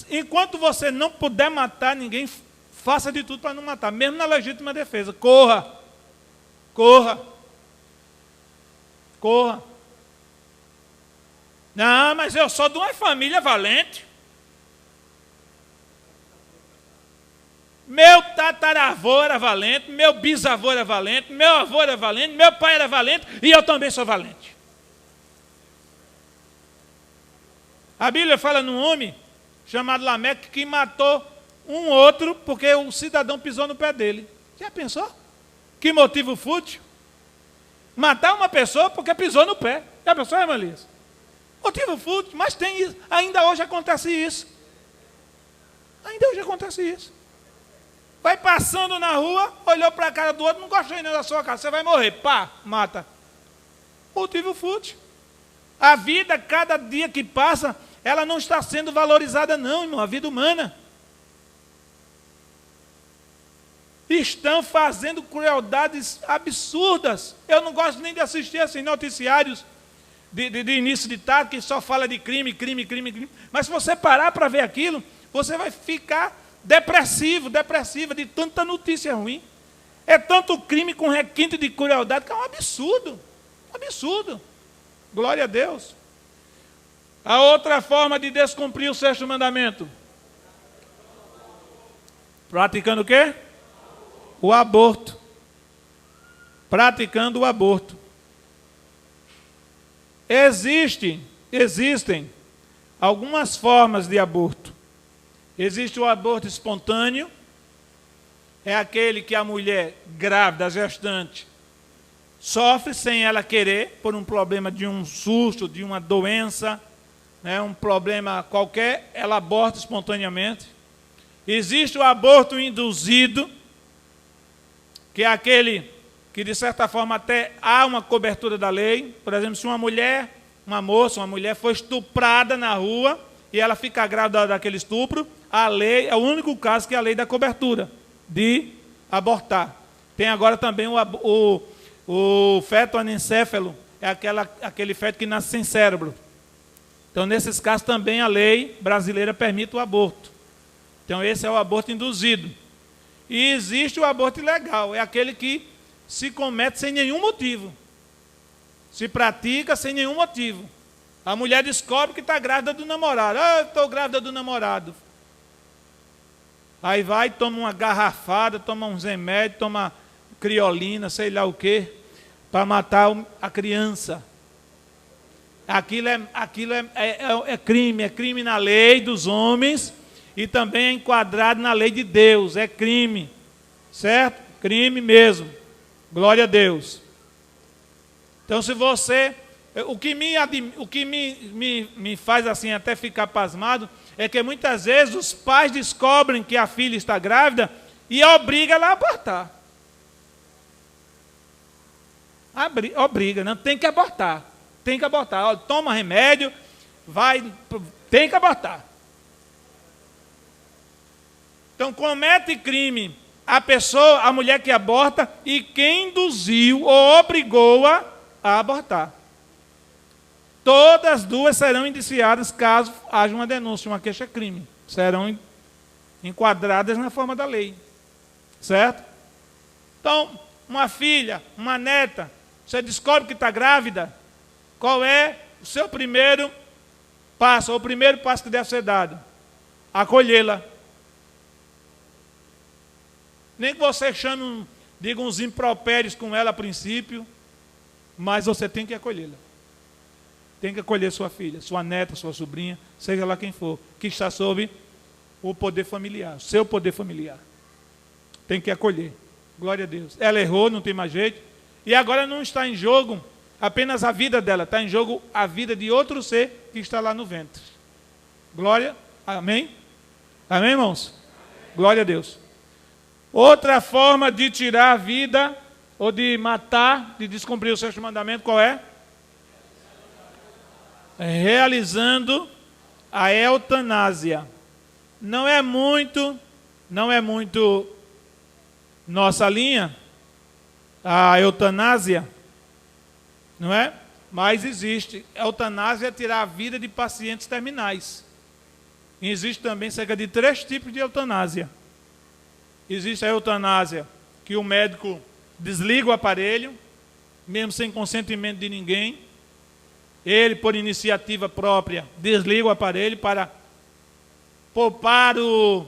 Enquanto você não puder matar ninguém, faça de tudo para não matar, mesmo na legítima defesa. Corra. Não, mas eu sou de uma família valente. Meu tataravô era valente, meu bisavô era valente, meu avô era valente, meu pai era valente e eu também sou valente. A Bíblia fala num homem chamado Lameque que matou um outro porque o cidadão pisou no pé dele. Já pensou? Que motivo fútil? Matar uma pessoa porque pisou no pé. Já pensou, irmã Liz? Motivo fútil, mas tem isso. Ainda hoje acontece isso. Vai passando na rua, olhou para a cara do outro, não gostei nem da sua cara, você vai morrer. Pá, mata. Motivo fútil. A vida, cada dia que passa, ela não está sendo valorizada não, irmão, a vida humana. Estão fazendo crueldades absurdas. Eu não gosto nem de assistir assim, noticiários de início de tarde, que só fala de crime. Mas se você parar para ver aquilo, você vai ficar depressiva de tanta notícia ruim. É tanto crime com requinte de crueldade que é um absurdo. Glória a Deus. A outra forma de descumprir o sexto mandamento. Praticando o quê? O aborto. Praticando o aborto. Existem algumas formas de aborto. Existe o aborto espontâneo, é aquele que a mulher grávida, gestante, sofre sem ela querer, por um problema de um susto, de uma doença, né, um problema qualquer, ela aborta espontaneamente. Existe o aborto induzido, que é aquele que, de certa forma, até há uma cobertura da lei. Por exemplo, se uma mulher, uma moça, uma mulher foi estuprada na rua e ela fica grávida daquele estupro, a lei é o único caso que a lei dá cobertura de abortar. Tem agora também o feto anencéfalo, é aquele feto que nasce sem cérebro. Então, nesses casos também a lei brasileira permite o aborto. Então, esse é o aborto induzido. E existe o aborto ilegal, é aquele que se comete sem nenhum motivo. Se pratica sem nenhum motivo. A mulher descobre que está grávida do namorado. Ah, eu estou grávida do namorado. Aí vai, toma uma garrafada, toma uns remédios, toma criolina, sei lá o quê, para matar a criança. Aquilo é crime na lei dos homens e também é enquadrado na lei de Deus, é crime, certo? Crime mesmo, glória a Deus. Então, se você, o que me faz assim até ficar pasmado, é que muitas vezes os pais descobrem que a filha está grávida e obrigam ela a abortar. Obriga, não tem que abortar. Tem que abortar. Olha, toma remédio, tem que abortar. Então, comete crime a mulher que aborta e quem induziu ou obrigou-a a abortar. Todas as duas serão indiciadas caso haja uma denúncia, uma queixa-crime. Serão enquadradas na forma da lei. Certo? Então, uma filha, uma neta, você descobre que está grávida, qual é o seu primeiro passo, ou o primeiro passo que deve ser dado? Acolhê-la. Nem que você chame, diga uns impropérios com ela a princípio, mas você tem que acolhê-la. Tem que acolher sua filha, sua neta, sua sobrinha, seja lá quem for, que está sob o poder familiar, seu poder familiar. Tem que acolher. Glória a Deus. Ela errou, não tem mais jeito. E agora não está em jogo apenas a vida dela, está em jogo a vida de outro ser que está lá no ventre. Glória, amém? Amém, irmãos? Glória a Deus. Outra forma de tirar a vida, ou de matar, de descumprir o sexto mandamento, qual é? Realizando a eutanásia. Não é muito nossa linha, a eutanásia, não é? Mas existe. A eutanásia é tirar a vida de pacientes terminais. E existe também cerca de 3 tipos de eutanásia. Existe a eutanásia, que o médico desliga o aparelho, mesmo sem consentimento de ninguém. Ele, por iniciativa própria, desliga o aparelho para poupar o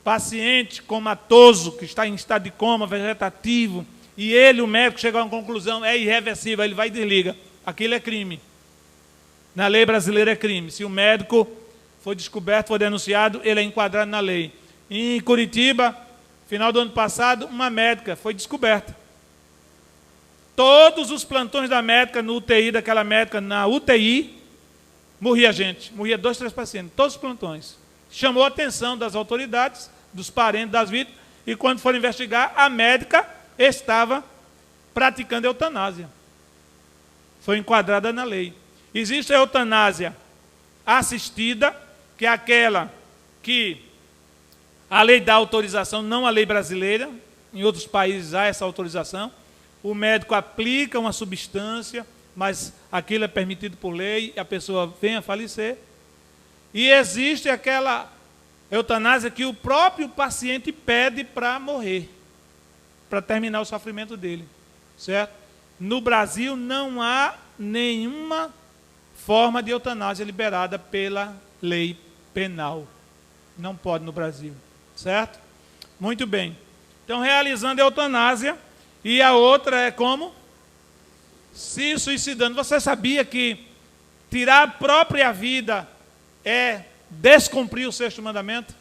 paciente comatoso, que está em estado de coma vegetativo, e ele, o médico, chega a uma conclusão, é irreversível, ele vai e desliga. Aquilo é crime. Na lei brasileira é crime. Se o médico for descoberto, for denunciado, ele é enquadrado na lei. Em Curitiba, final do ano passado, uma médica foi descoberta. Todos os plantões da médica, no UTI daquela médica, na UTI, morria gente. Morria 2, 3 pacientes, todos os plantões. Chamou a atenção das autoridades, dos parentes das vítimas, e quando foram investigar, a médica estava praticando eutanásia. Foi enquadrada na lei. Existe a eutanásia assistida, que é aquela que a lei dá autorização, não a lei brasileira. Em outros países há essa autorização. O médico aplica uma substância, mas aquilo é permitido por lei, e a pessoa vem a falecer. E existe aquela eutanásia que o próprio paciente pede para morrer, para terminar o sofrimento dele, certo? No Brasil não há nenhuma forma de eutanásia liberada pela lei penal. Não pode no Brasil, certo? Muito bem. Então, realizando a eutanásia, e a outra é como? Se suicidando. Você sabia que tirar a própria vida é descumprir o sexto mandamento?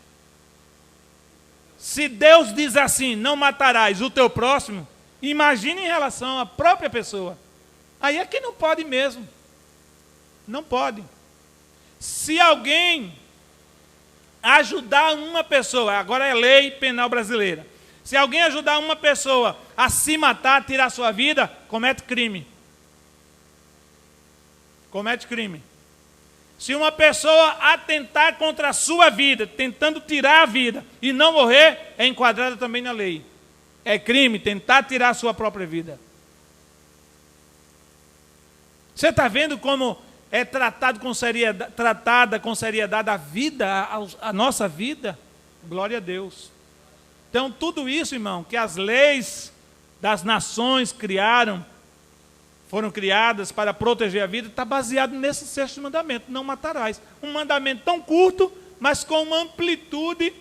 Se Deus diz assim, não matarás o teu próximo, imagine em relação à própria pessoa. Aí é que não pode mesmo. Não pode. Se alguém ajudar uma pessoa, agora é lei penal brasileira, se alguém ajudar uma pessoa a se matar, a tirar sua vida, comete crime. Comete crime. Se uma pessoa atentar contra a sua vida, tentando tirar a vida e não morrer, é enquadrada também na lei. É crime tentar tirar a sua própria vida. Você está vendo como é tratada com seriedade a vida, a nossa vida? Glória a Deus. Então, tudo isso, irmão, que as leis das nações foram criadas para proteger a vida, está baseado nesse sexto mandamento, não matarás. Um mandamento tão curto, mas com uma amplitude,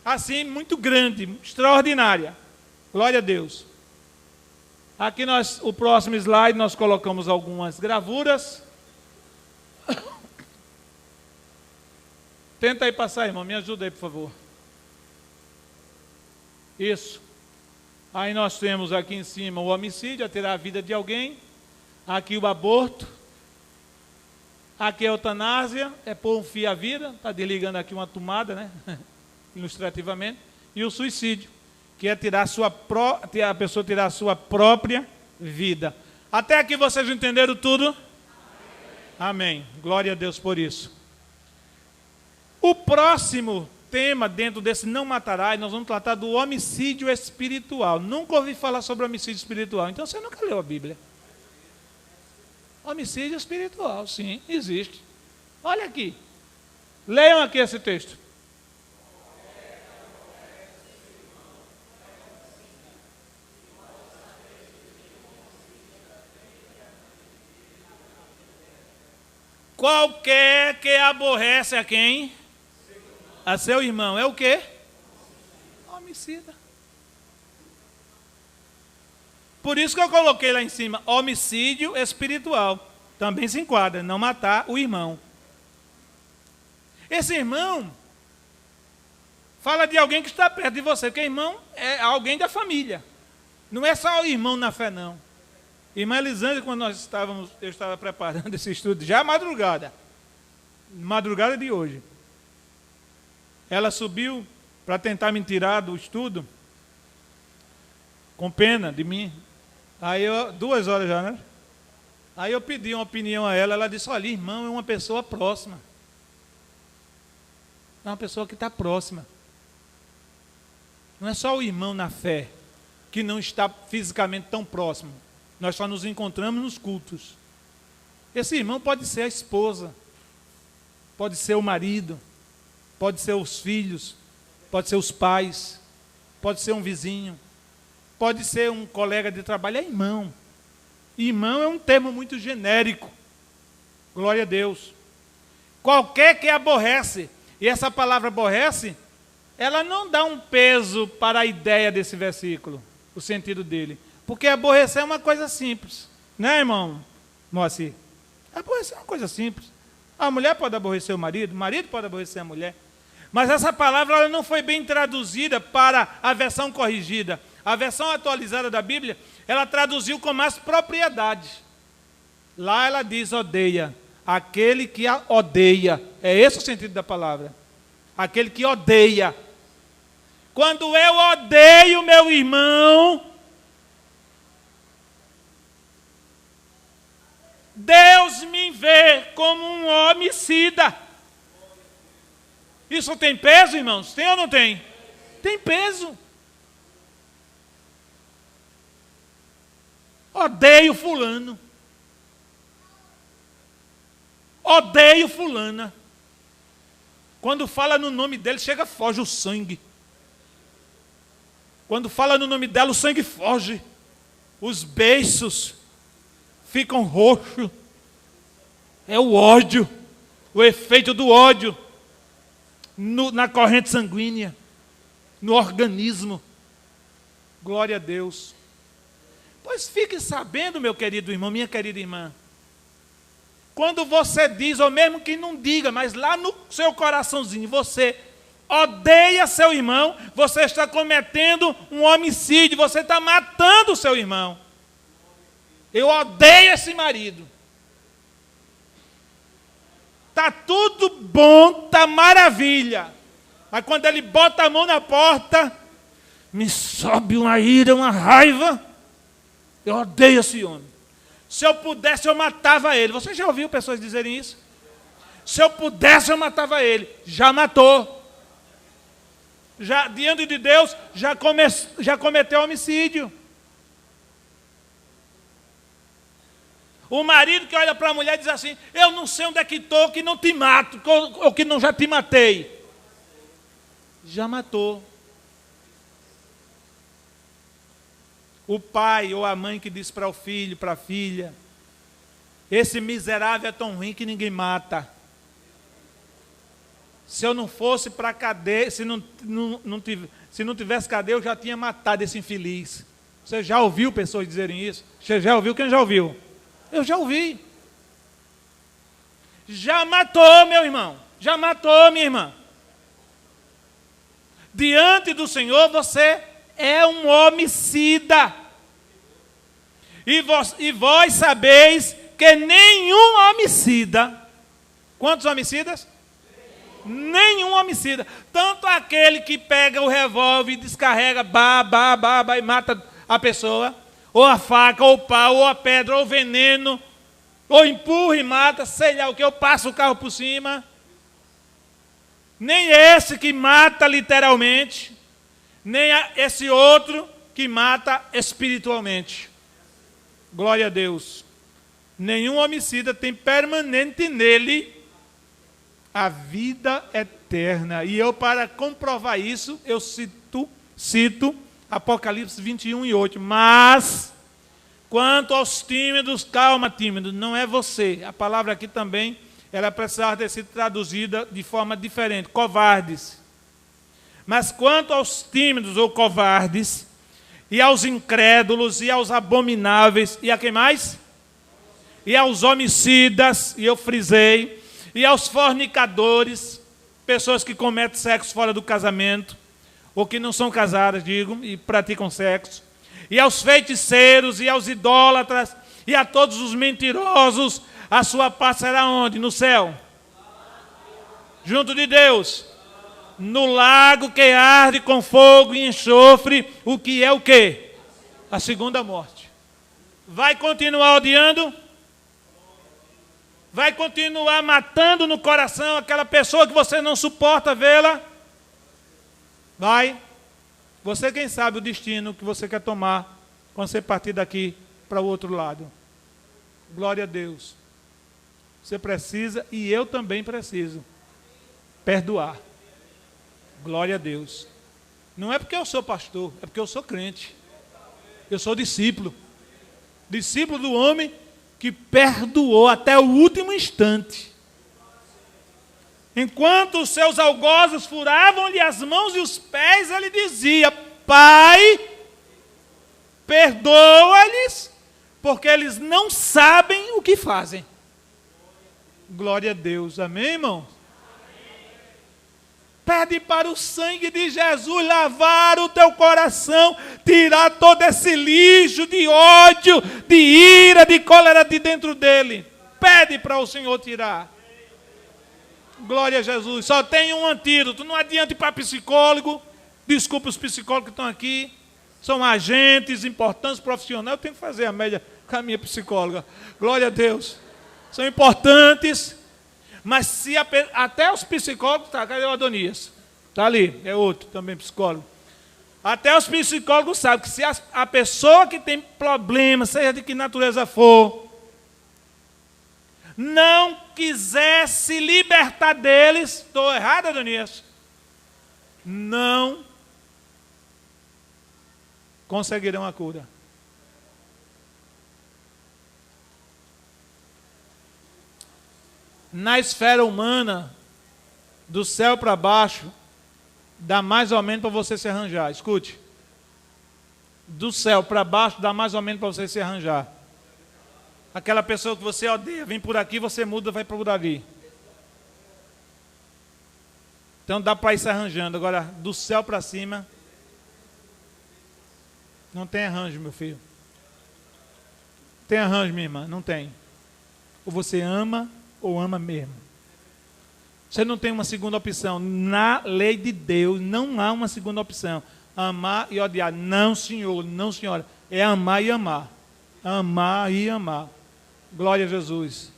assim, muito grande, extraordinária. Glória a Deus. Aqui o próximo slide, nós colocamos algumas gravuras. Tenta aí passar, irmão, me ajuda aí, por favor. Isso. Aí nós temos aqui em cima o homicídio, a tirar a vida de alguém. Aqui o aborto. Aqui a eutanásia, é pôr um fio à vida. Está desligando aqui uma tomada, né? Ilustrativamente. E o suicídio, que é a pessoa tirar a sua própria vida. Até aqui vocês entenderam tudo? Amém. Glória a Deus por isso. O próximo tema dentro desse não matarás, nós vamos tratar do homicídio espiritual. Nunca ouvi falar sobre homicídio espiritual, então você nunca leu a Bíblia. Homicídio espiritual, sim, existe. Olha aqui. Leiam aqui esse texto. Qualquer que aborrece a quem? A seu irmão. É o quê? Homicida. Por isso que eu coloquei lá em cima, homicídio espiritual. Também se enquadra, não matar o irmão. Esse irmão fala de alguém que está perto de você, porque irmão é alguém da família. Não é só o irmão na fé, não. Irmã Elisângela, quando eu estava preparando esse estudo, já madrugada de hoje, ela subiu para tentar me tirar do estudo, com pena de mim. Aí 2 horas já, né? Aí eu pedi uma opinião a ela, ela disse, olha, irmão é uma pessoa próxima. É uma pessoa que está próxima. Não é só o irmão na fé, que não está fisicamente tão próximo. Nós só nos encontramos nos cultos. Esse irmão pode ser a esposa, pode ser o marido, pode ser os filhos, pode ser os pais, pode ser um vizinho, pode ser um colega de trabalho, é irmão. Irmão é um termo muito genérico. Glória a Deus. Qualquer que aborrece, e essa palavra aborrece, ela não dá um peso para a ideia desse versículo, o sentido dele. Porque aborrecer é uma coisa simples. Né, irmão Moacir? Aborrecer é uma coisa simples. A mulher pode aborrecer o marido pode aborrecer a mulher. Mas essa palavra ela não foi bem traduzida para a versão corrigida. A versão atualizada da Bíblia, ela traduziu com mais propriedade. Lá ela diz odeia. Aquele que a odeia. É esse o sentido da palavra. Aquele que odeia. Quando eu odeio meu irmão, Deus me vê como um homicida. Isso tem peso, irmãos? Tem ou não tem? Tem peso. Odeio fulano. Odeio fulana. Quando fala no nome dele, foge o sangue. Quando fala no nome dela, o sangue foge. Os beiços ficam roxos. É o ódio. O efeito do ódio na corrente sanguínea, no organismo. Glória a Deus. Pois fique sabendo, meu querido irmão, minha querida irmã, quando você diz, ou mesmo que não diga, mas lá no seu coraçãozinho, você odeia seu irmão, você está cometendo um homicídio, você está matando o seu irmão. Eu odeio esse marido. Está tudo bom, está maravilha. Mas quando ele bota a mão na porta, me sobe uma ira, uma raiva. Eu odeio esse homem. Se eu pudesse, eu matava ele. Você já ouviu pessoas dizerem isso? Se eu pudesse, eu matava ele. Já matou. Já, diante de Deus, já cometeu homicídio. O marido que olha para a mulher e diz assim: eu não sei onde é que estou, que não te mato, ou que não já te matei. Já matou. O pai ou a mãe que diz para o filho, para a filha: esse miserável é tão ruim que ninguém mata. Se eu não fosse para a cadeia, se não tivesse cadeia, eu já tinha matado esse infeliz. Você já ouviu pessoas dizerem isso? Você já ouviu? Quem já ouviu? Eu já ouvi. Já matou, meu irmão. Já matou, minha irmã. Diante do Senhor, você é um homicida. E vós sabeis que nenhum homicida... Quantos homicidas? Nenhum homicida. Tanto aquele que pega o revólver e descarrega, e mata a pessoa, ou a faca, ou o pau, ou a pedra, ou o veneno, ou empurra e mata, sei lá o que, eu passo o carro por cima. Nem esse que mata literalmente, nem esse outro que mata espiritualmente. Glória a Deus. Nenhum homicida tem permanente nele a vida eterna. E eu, para comprovar isso, eu cito Apocalipse 21:8. Mas, quanto aos tímidos, calma, tímido, não é você. A palavra aqui também, ela precisava ter sido traduzida de forma diferente, covardes. Mas quanto aos tímidos ou covardes, e aos incrédulos, e aos abomináveis, e a quem mais? E aos homicidas, e eu frisei, e aos fornicadores, pessoas que cometem sexo fora do casamento, ou que não são casadas, digo, e praticam sexo, e aos feiticeiros, e aos idólatras, e a todos os mentirosos, a sua parte será onde? No céu. Junto de Deus. No lago que arde com fogo e enxofre, o que é o quê? A segunda morte. Vai continuar odiando? Vai continuar matando no coração aquela pessoa que você não suporta vê-la? Vai. Você quem sabe o destino que você quer tomar quando você partir daqui para o outro lado. Glória a Deus. Você precisa, e eu também preciso, perdoar. Glória a Deus. Não é porque eu sou pastor, é porque eu sou crente. Eu sou discípulo. Discípulo do homem que perdoou até o último instante. Enquanto os seus algozes furavam-lhe as mãos e os pés, ele dizia: Pai, perdoa-lhes, porque eles não sabem o que fazem. Glória a Deus. Amém, irmão? Pede para o sangue de Jesus lavar o teu coração, tirar todo esse lixo de ódio, de ira, de cólera de dentro dele. Pede para o Senhor tirar. Glória a Jesus. Só tem um antídoto. Não adianta ir para psicólogo. Desculpa os psicólogos que estão aqui. São agentes importantes, profissionais. Eu tenho que fazer a média com a minha psicóloga. Glória a Deus. São importantes. Mas se até os psicólogos, tá, cadê o Adonias? Está ali, é outro também psicólogo. Até os psicólogos sabem que se a pessoa que tem problema, seja de que natureza for, não quiser se libertar deles, estou errado, Adonias? Não conseguirão a cura. Na esfera humana, do céu para baixo, dá mais ou menos para você se arranjar. Escute. Do céu para baixo, dá mais ou menos para você se arranjar. Aquela pessoa que você odeia, vem por aqui, você muda, vai por ali. Então dá para ir se arranjando. Agora, do céu para cima, não tem arranjo, meu filho. Tem arranjo, minha irmã? Não tem. Ou você ama, ou ama mesmo. Você não tem uma segunda opção. Na lei de Deus, não há uma segunda opção. Amar e odiar. Não, senhor, não, senhora. É amar e amar. Amar e amar. Glória a Jesus.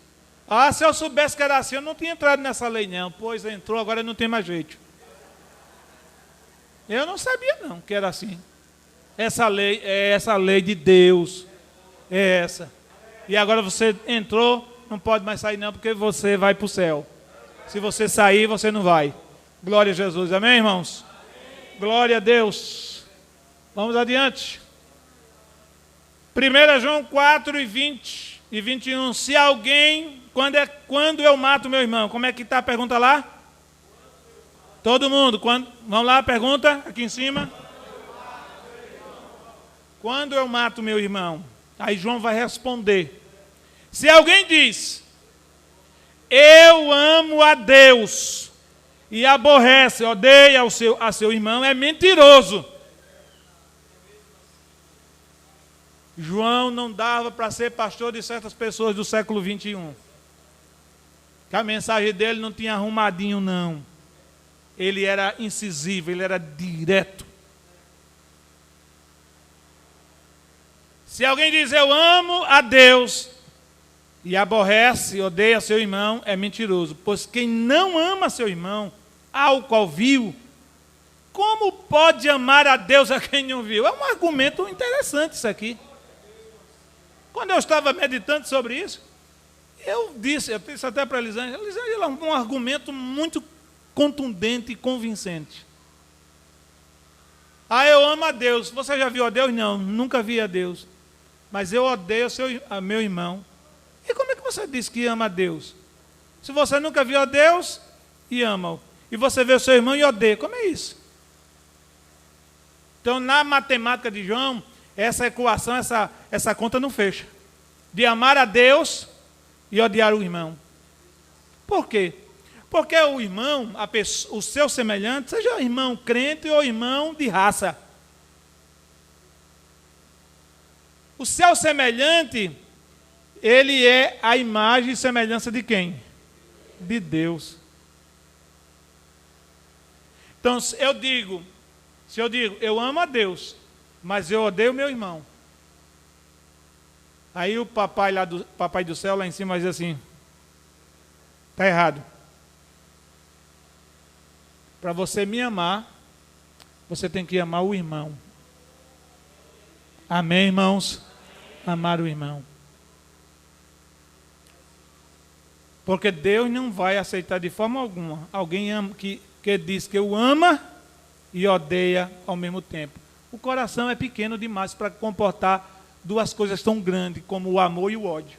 Ah, se eu soubesse que era assim, eu não tinha entrado nessa lei, não. Pois entrou, agora não tem mais jeito. Eu não sabia, não, que era assim. Essa lei é essa lei de Deus. É essa. E agora você entrou, não pode mais sair, não, porque você vai para o céu. Se você sair, você não vai. Glória a Jesus. Amém, irmãos? Amém. Glória a Deus. Vamos adiante. 1 João 4, 20 e 21. Se alguém... Quando eu mato meu irmão? Como é que está a pergunta lá? Todo mundo. Vamos lá, pergunta aqui em cima. Quando eu mato meu irmão? Aí João vai responder. Se alguém diz, eu amo a Deus, e aborrece, odeia a seu irmão, é mentiroso. João não dava para ser pastor de certas pessoas do século 21. Que a mensagem dele não tinha arrumadinho, não. Ele era incisivo, ele era direto. Se alguém diz, eu amo a Deus, e aborrece, odeia seu irmão, é mentiroso. Pois quem não ama seu irmão, ao qual viu, como pode amar a Deus a quem não viu? É um argumento interessante isso aqui. Quando eu estava meditando sobre isso, eu disse até para a Elisângela, é um argumento muito contundente e convincente. Ah, eu amo a Deus. Você já viu a Deus? Não, nunca vi a Deus. Mas eu odeio a meu irmão. E como é que você diz que ama a Deus? Se você nunca viu a Deus e ama-o, e você vê o seu irmão e odeia, como é isso? Então, na matemática de João, essa equação, essa conta não fecha. De amar a Deus e odiar o irmão. Por quê? Porque o irmão, o seu semelhante, seja irmão crente ou irmão de raça. O seu semelhante, ele é a imagem e semelhança de quem? De Deus. Então, se eu digo, eu amo a Deus, mas eu odeio meu irmão. Aí o papai do céu lá em cima vai dizer assim, está errado. Para você me amar, você tem que amar o irmão. Amém, irmãos? Amar o irmão. Porque Deus não vai aceitar de forma alguma alguém que diz que o ama e odeia ao mesmo tempo. O coração é pequeno demais para comportar duas coisas tão grandes como o amor e o ódio.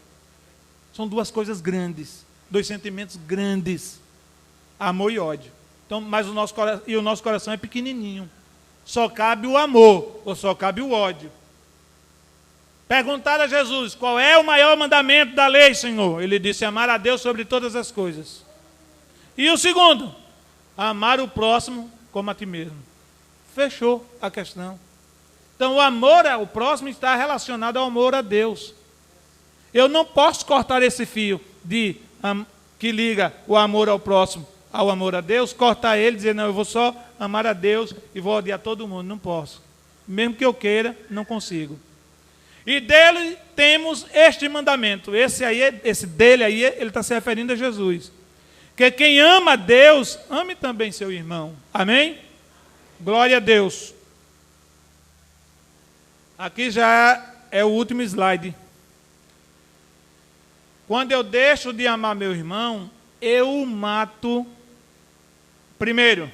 São duas coisas grandes, dois sentimentos grandes, amor e ódio. Então, mas o nosso coração é pequenininho. Só cabe o amor ou só cabe o ódio. Perguntaram a Jesus, qual é o maior mandamento da lei, Senhor? Ele disse, amar a Deus sobre todas as coisas. E o segundo? Amar o próximo como a ti mesmo. Fechou a questão. Então, o amor ao próximo está relacionado ao amor a Deus. Eu não posso cortar esse fio que liga o amor ao próximo ao amor a Deus, cortar ele e dizer, não, eu vou só amar a Deus e vou odiar todo mundo. Não posso. Mesmo que eu queira, não consigo. E dele temos este mandamento. Esse dele aí, ele está se referindo a Jesus. Que quem ama a Deus, ame também seu irmão. Amém? Glória a Deus. Aqui já é o último slide. Quando eu deixo de amar meu irmão, eu o mato primeiro.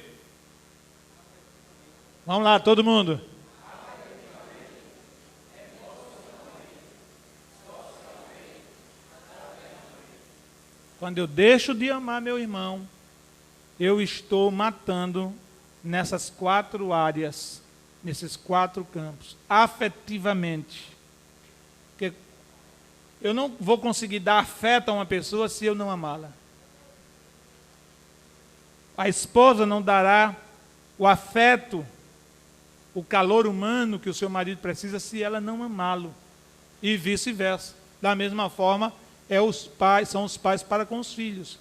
Vamos lá, todo mundo. Quando eu deixo de amar meu irmão, eu estou matando nessas 4 áreas, nesses 4 campos, afetivamente. Porque eu não vou conseguir dar afeto a uma pessoa se eu não amá-la. A esposa não dará o afeto, o calor humano que o seu marido precisa se ela não amá-lo. E vice-versa. Da mesma forma, são os pais para com os filhos.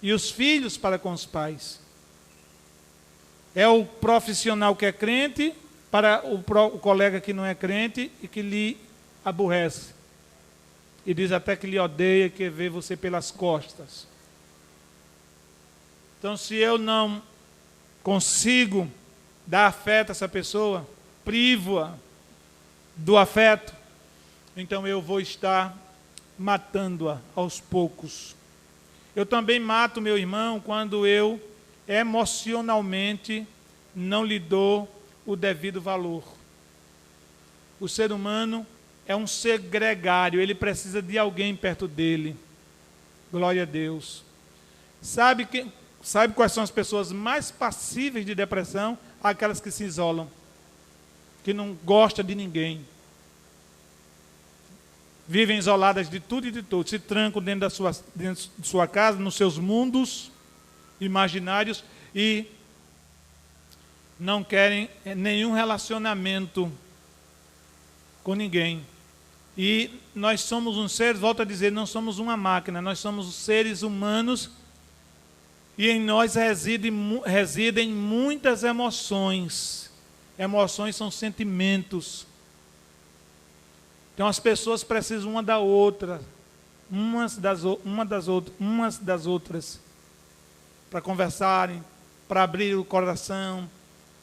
E os filhos para com os pais. É o profissional que é crente para o colega que não é crente e que lhe aborrece. E diz até que lhe odeia, que vê você pelas costas. Então, se eu não consigo dar afeto a essa pessoa, privo-a do afeto, então eu vou estar matando-a aos poucos. Eu também mato meu irmão quando eu emocionalmente não lhe dou o devido valor. O ser humano é um ser gregário, ele precisa de alguém perto dele. Glória a Deus. Sabe quais são as pessoas mais passíveis de depressão? Aquelas que se isolam, que não gostam de ninguém. Vivem isoladas de tudo e de todos, se trancam dentro de sua casa, nos seus mundos imaginários e não querem nenhum relacionamento com ninguém. E nós somos um ser, volto a dizer, não somos uma máquina, nós somos seres humanos e em nós residem muitas emoções. Emoções são sentimentos. Então as pessoas precisam uma da outra, umas das outras, para conversarem, para abrir o coração,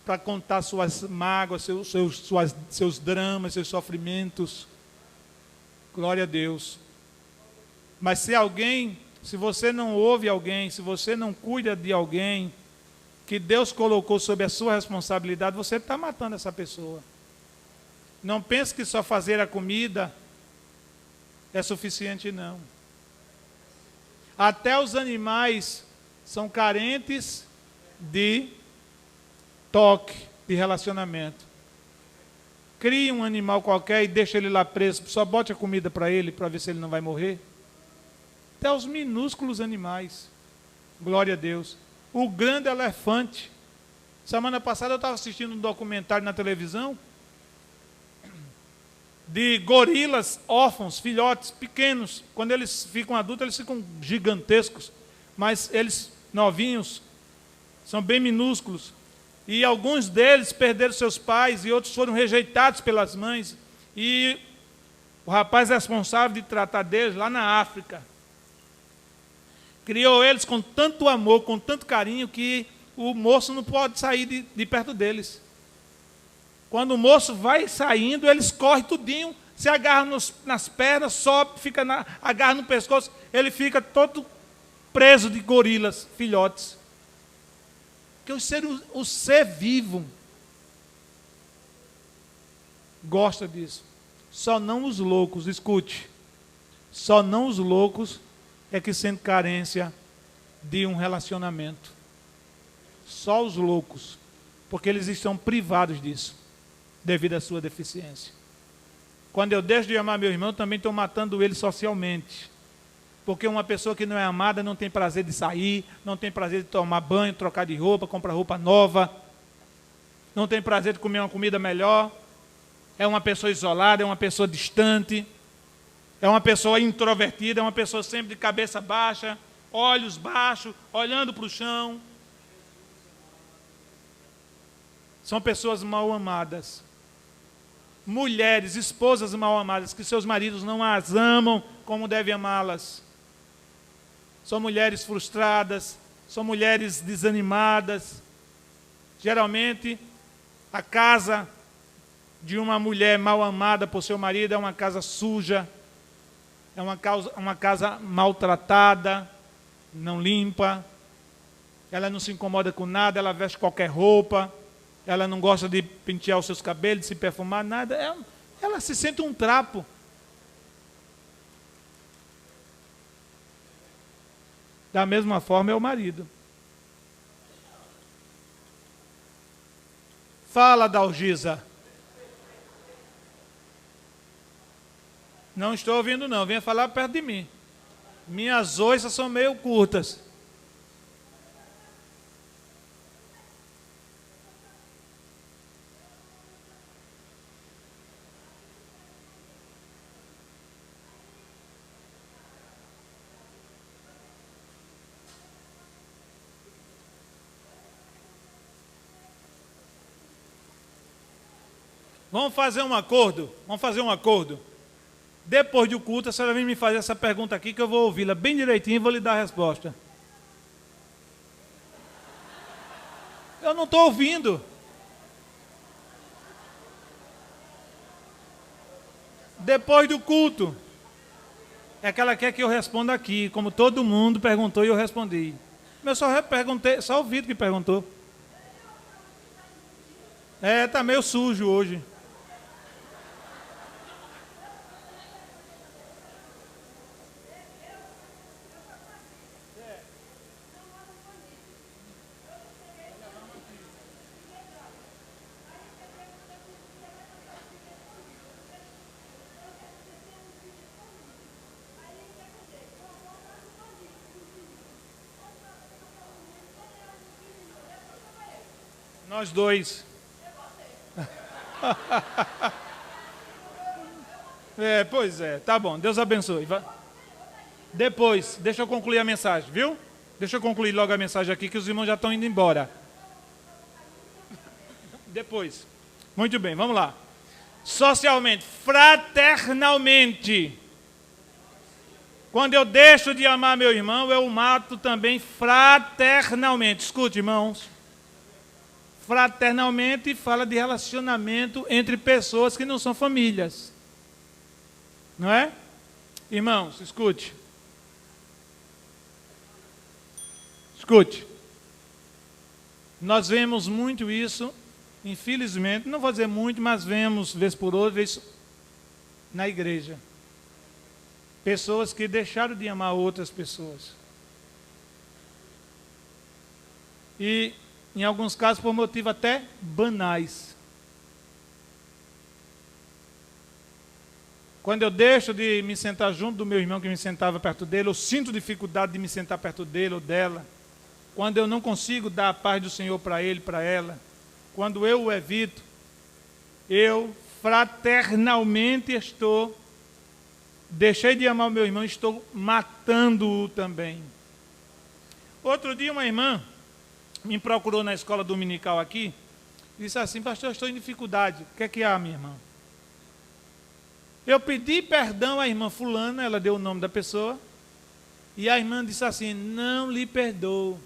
para contar suas mágoas, seus dramas, seus sofrimentos. Glória a Deus. Mas se você não ouve alguém, se você não cuida de alguém que Deus colocou sob a sua responsabilidade, você está matando essa pessoa. Não pense que só fazer a comida é suficiente, não. Até os animais são carentes de toque, de relacionamento. Crie um animal qualquer e deixa ele lá preso, só bote a comida para ele, para ver se ele não vai morrer. Até os minúsculos animais. Glória a Deus. O grande elefante. Semana passada eu estava assistindo um documentário na televisão de gorilas órfãos, filhotes pequenos. Quando eles ficam adultos, eles ficam gigantescos. Mas eles, novinhos, são bem minúsculos. E alguns deles perderam seus pais e outros foram rejeitados pelas mães. E o rapaz responsável de tratar deles, lá na África, criou eles com tanto amor, com tanto carinho, que o moço não pode sair de perto deles. Quando o moço vai saindo, eles correm tudinho, se agarram nas pernas, sobe, agarra no pescoço, ele fica todo preso de gorilas, filhotes. Porque o ser vivo gosta disso. Só não os loucos, escute. Só não os loucos é que sentem carência de um relacionamento. Só os loucos. Porque eles estão privados disso, devido à sua deficiência. Quando eu deixo de amar meu irmão, também estou matando ele socialmente. Porque uma pessoa que não é amada não tem prazer de sair, não tem prazer de tomar banho, trocar de roupa, comprar roupa nova, não tem prazer de comer uma comida melhor, é uma pessoa isolada, é uma pessoa distante, é uma pessoa introvertida, é uma pessoa sempre de cabeça baixa, olhos baixos, olhando para o chão. São pessoas mal amadas. Mulheres, esposas mal amadas, que seus maridos não as amam como devem amá-las. São mulheres frustradas, são mulheres desanimadas. Geralmente, a casa de uma mulher mal amada por seu marido é uma casa suja, é uma casa maltratada, não limpa. Ela não se incomoda com nada, ela veste qualquer roupa, ela não gosta de pentear os seus cabelos, de se perfumar, nada. Ela se sente um trapo. Da mesma forma é o marido. Fala, Dalgisa. Não estou ouvindo não, venha falar perto de mim. Minhas oiças são meio curtas. Vamos fazer um acordo? Vamos fazer um acordo. Depois do culto, a senhora vem me fazer essa pergunta aqui, que eu vou ouvi-la bem direitinho e vou lhe dar a resposta. Eu não estou ouvindo. Depois do culto. É que ela quer que eu responda aqui, como todo mundo perguntou e eu respondi. Mas eu só perguntei, só o Vitor que perguntou. Tá meio sujo hoje. Nós dois. Pois é, tá bom, Deus abençoe. Depois, deixa eu concluir a mensagem, viu? Deixa eu concluir logo a mensagem aqui, que os irmãos já estão indo embora. Depois. Muito bem, vamos lá. Socialmente, fraternalmente. Quando eu deixo de amar meu irmão, eu o mato também fraternalmente. Escute, irmãos. Fraternalmente fala de relacionamento entre pessoas que não são famílias. Não é? Irmãos, escute. Escute. Nós vemos muito isso, infelizmente, não vou dizer muito, mas vemos, vez por outra, vez na igreja. Pessoas que deixaram de amar outras pessoas. E em alguns casos, por motivos até banais. Quando eu deixo de me sentar junto do meu irmão que me sentava perto dele, eu sinto dificuldade de me sentar perto dele ou dela. Quando eu não consigo dar a paz do Senhor para ele, para ela. Quando eu o evito, eu fraternalmente deixei de amar o meu irmão e estou matando-o também. Outro dia uma irmã me procurou na escola dominical aqui, e disse assim: pastor, eu estou em dificuldade. O que é que há, minha irmã? Eu pedi perdão à irmã fulana, ela deu o nome da pessoa, e a irmã disse assim: não lhe perdoo.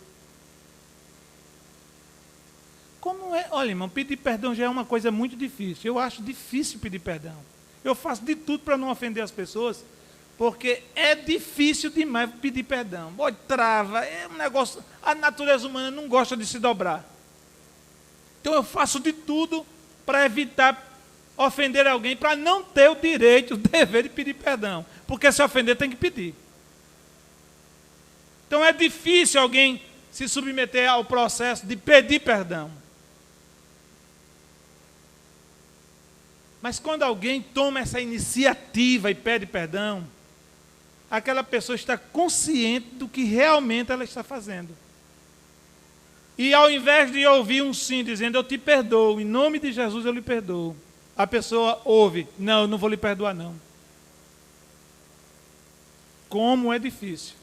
Como é? Olha, irmão, pedir perdão já é uma coisa muito difícil. Eu acho difícil pedir perdão. Eu faço de tudo para não ofender as pessoas, porque é difícil demais pedir perdão. Trava, é um negócio. A natureza humana não gosta de se dobrar. Então eu faço de tudo para evitar ofender alguém, para não ter o direito, o dever de pedir perdão. Porque se ofender tem que pedir. Então é difícil alguém se submeter ao processo de pedir perdão. Mas quando alguém toma essa iniciativa e pede perdão, aquela pessoa está consciente do que realmente ela está fazendo. E ao invés de ouvir um sim dizendo: eu te perdoo, em nome de Jesus eu lhe perdoo, a pessoa ouve: não, eu não vou lhe perdoar não. Como é difícil.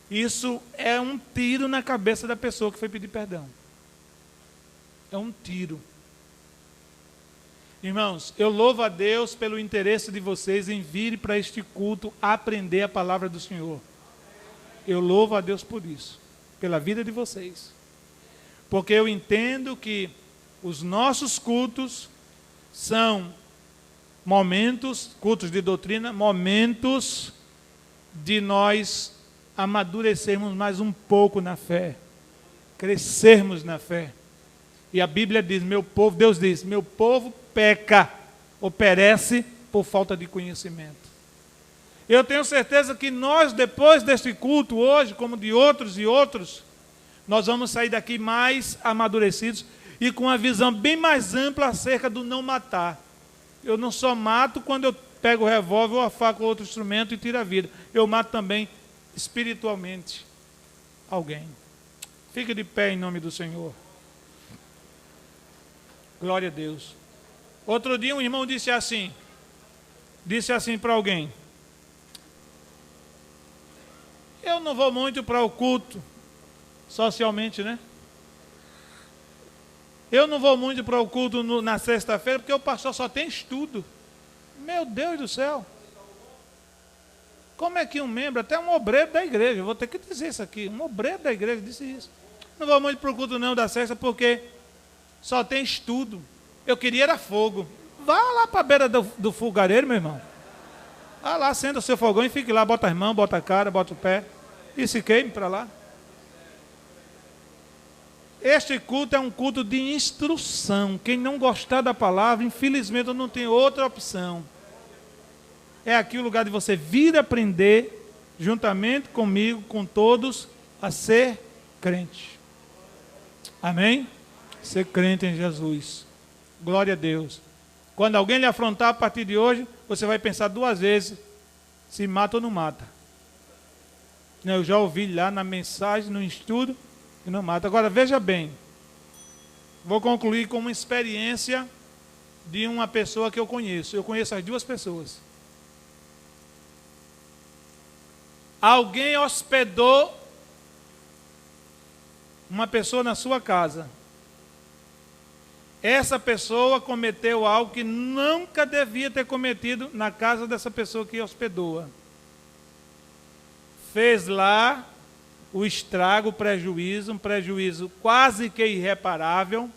Isso é um tiro na cabeça da pessoa que foi pedir perdão. É um tiro. Irmãos, eu louvo a Deus pelo interesse de vocês em vir para este culto aprender a palavra do Senhor. Eu louvo a Deus por isso, pela vida de vocês. Porque eu entendo que os nossos cultos são momentos, cultos de doutrina, momentos de nós amadurecermos mais um pouco na fé, crescermos na fé. E a Bíblia diz: meu povo, Deus diz, meu povo peca ou perece por falta de conhecimento. Eu tenho certeza que nós, depois deste culto hoje, como de outros e outros, nós vamos sair daqui mais amadurecidos e com uma visão bem mais ampla acerca do não matar. Eu não só mato quando eu pego o revólver ou a faca ou outro instrumento e tiro a vida. Eu mato também espiritualmente alguém. Fique de pé em nome do Senhor. Glória a Deus. Outro dia um irmão disse assim para alguém: eu não vou muito para o culto, socialmente, né? Eu não vou muito para o culto na sexta-feira, porque o pastor só tem estudo. Meu Deus do céu. Como é que um membro, até um obreiro da igreja, eu vou ter que dizer isso aqui, um obreiro da igreja disse isso. Não vou muito para o culto não da sexta, porque só tem estudo. Eu queria era fogo. Vá lá para a beira do fogareiro, meu irmão. Vá lá, acenda o seu fogão e fique lá, bota as mãos, bota a cara, bota o pé e se queime para lá. Este culto é um culto de instrução. Quem não gostar da palavra, infelizmente não tem outra opção. É aqui o lugar de você vir aprender, juntamente comigo, com todos, a ser crente. Amém? Ser crente em Jesus. Glória a Deus. Quando alguém lhe afrontar a partir de hoje, você vai pensar duas vezes se mata ou não mata. Eu já ouvi lá na mensagem, no estudo, que não mata. Agora veja bem, vou concluir com uma experiência de uma pessoa que eu conheço. Eu conheço as duas pessoas. Alguém hospedou uma pessoa na sua casa. Essa pessoa cometeu algo que nunca devia ter cometido na casa dessa pessoa que hospedou-a. Fez lá o estrago, o prejuízo, um prejuízo quase que irreparável,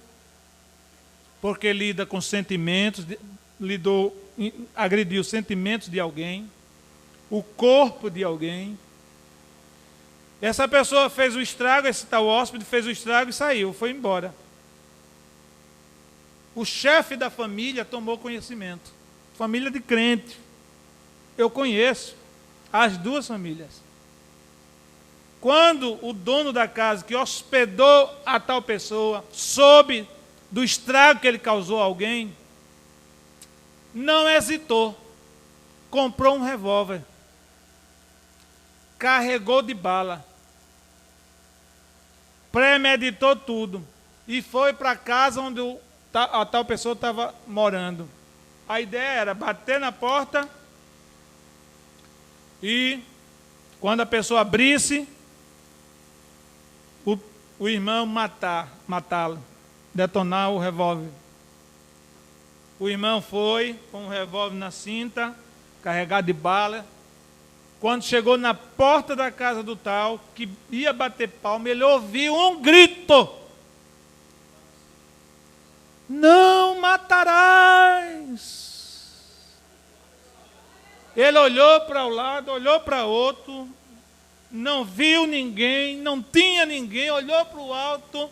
porque lida com sentimentos, agrediu os sentimentos de alguém, o corpo de alguém. Essa pessoa fez o estrago, esse tal hóspede fez o estrago e saiu, foi embora. O chefe da família tomou conhecimento. Família de crente. Eu conheço as duas famílias. Quando o dono da casa que hospedou a tal pessoa soube do estrago que ele causou a alguém, não hesitou. Comprou um revólver. Carregou de bala. Premeditou tudo. E foi para a casa onde a tal pessoa estava morando. A ideia era bater na porta e, quando a pessoa abrisse, o irmão matá-lo, detonar o revólver. O irmão foi com o revólver na cinta, carregado de bala. Quando chegou na porta da casa do tal, que ia bater palma, ele ouviu um grito: não matarás. Ele olhou para o lado, olhou para outro, não viu ninguém, não tinha ninguém, olhou para o alto,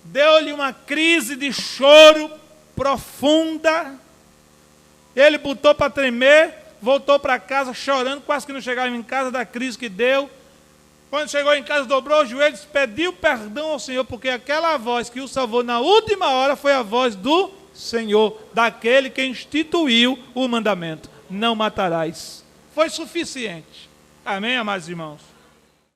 deu-lhe uma crise de choro profunda. Ele botou para tremer, voltou para casa chorando, quase que não chegava em casa da crise que deu. Quando chegou em casa, dobrou os joelhos, pediu perdão ao Senhor, porque aquela voz que o salvou na última hora foi a voz do Senhor, daquele que instituiu o mandamento: não matarás. Foi suficiente. Amém, amados irmãos?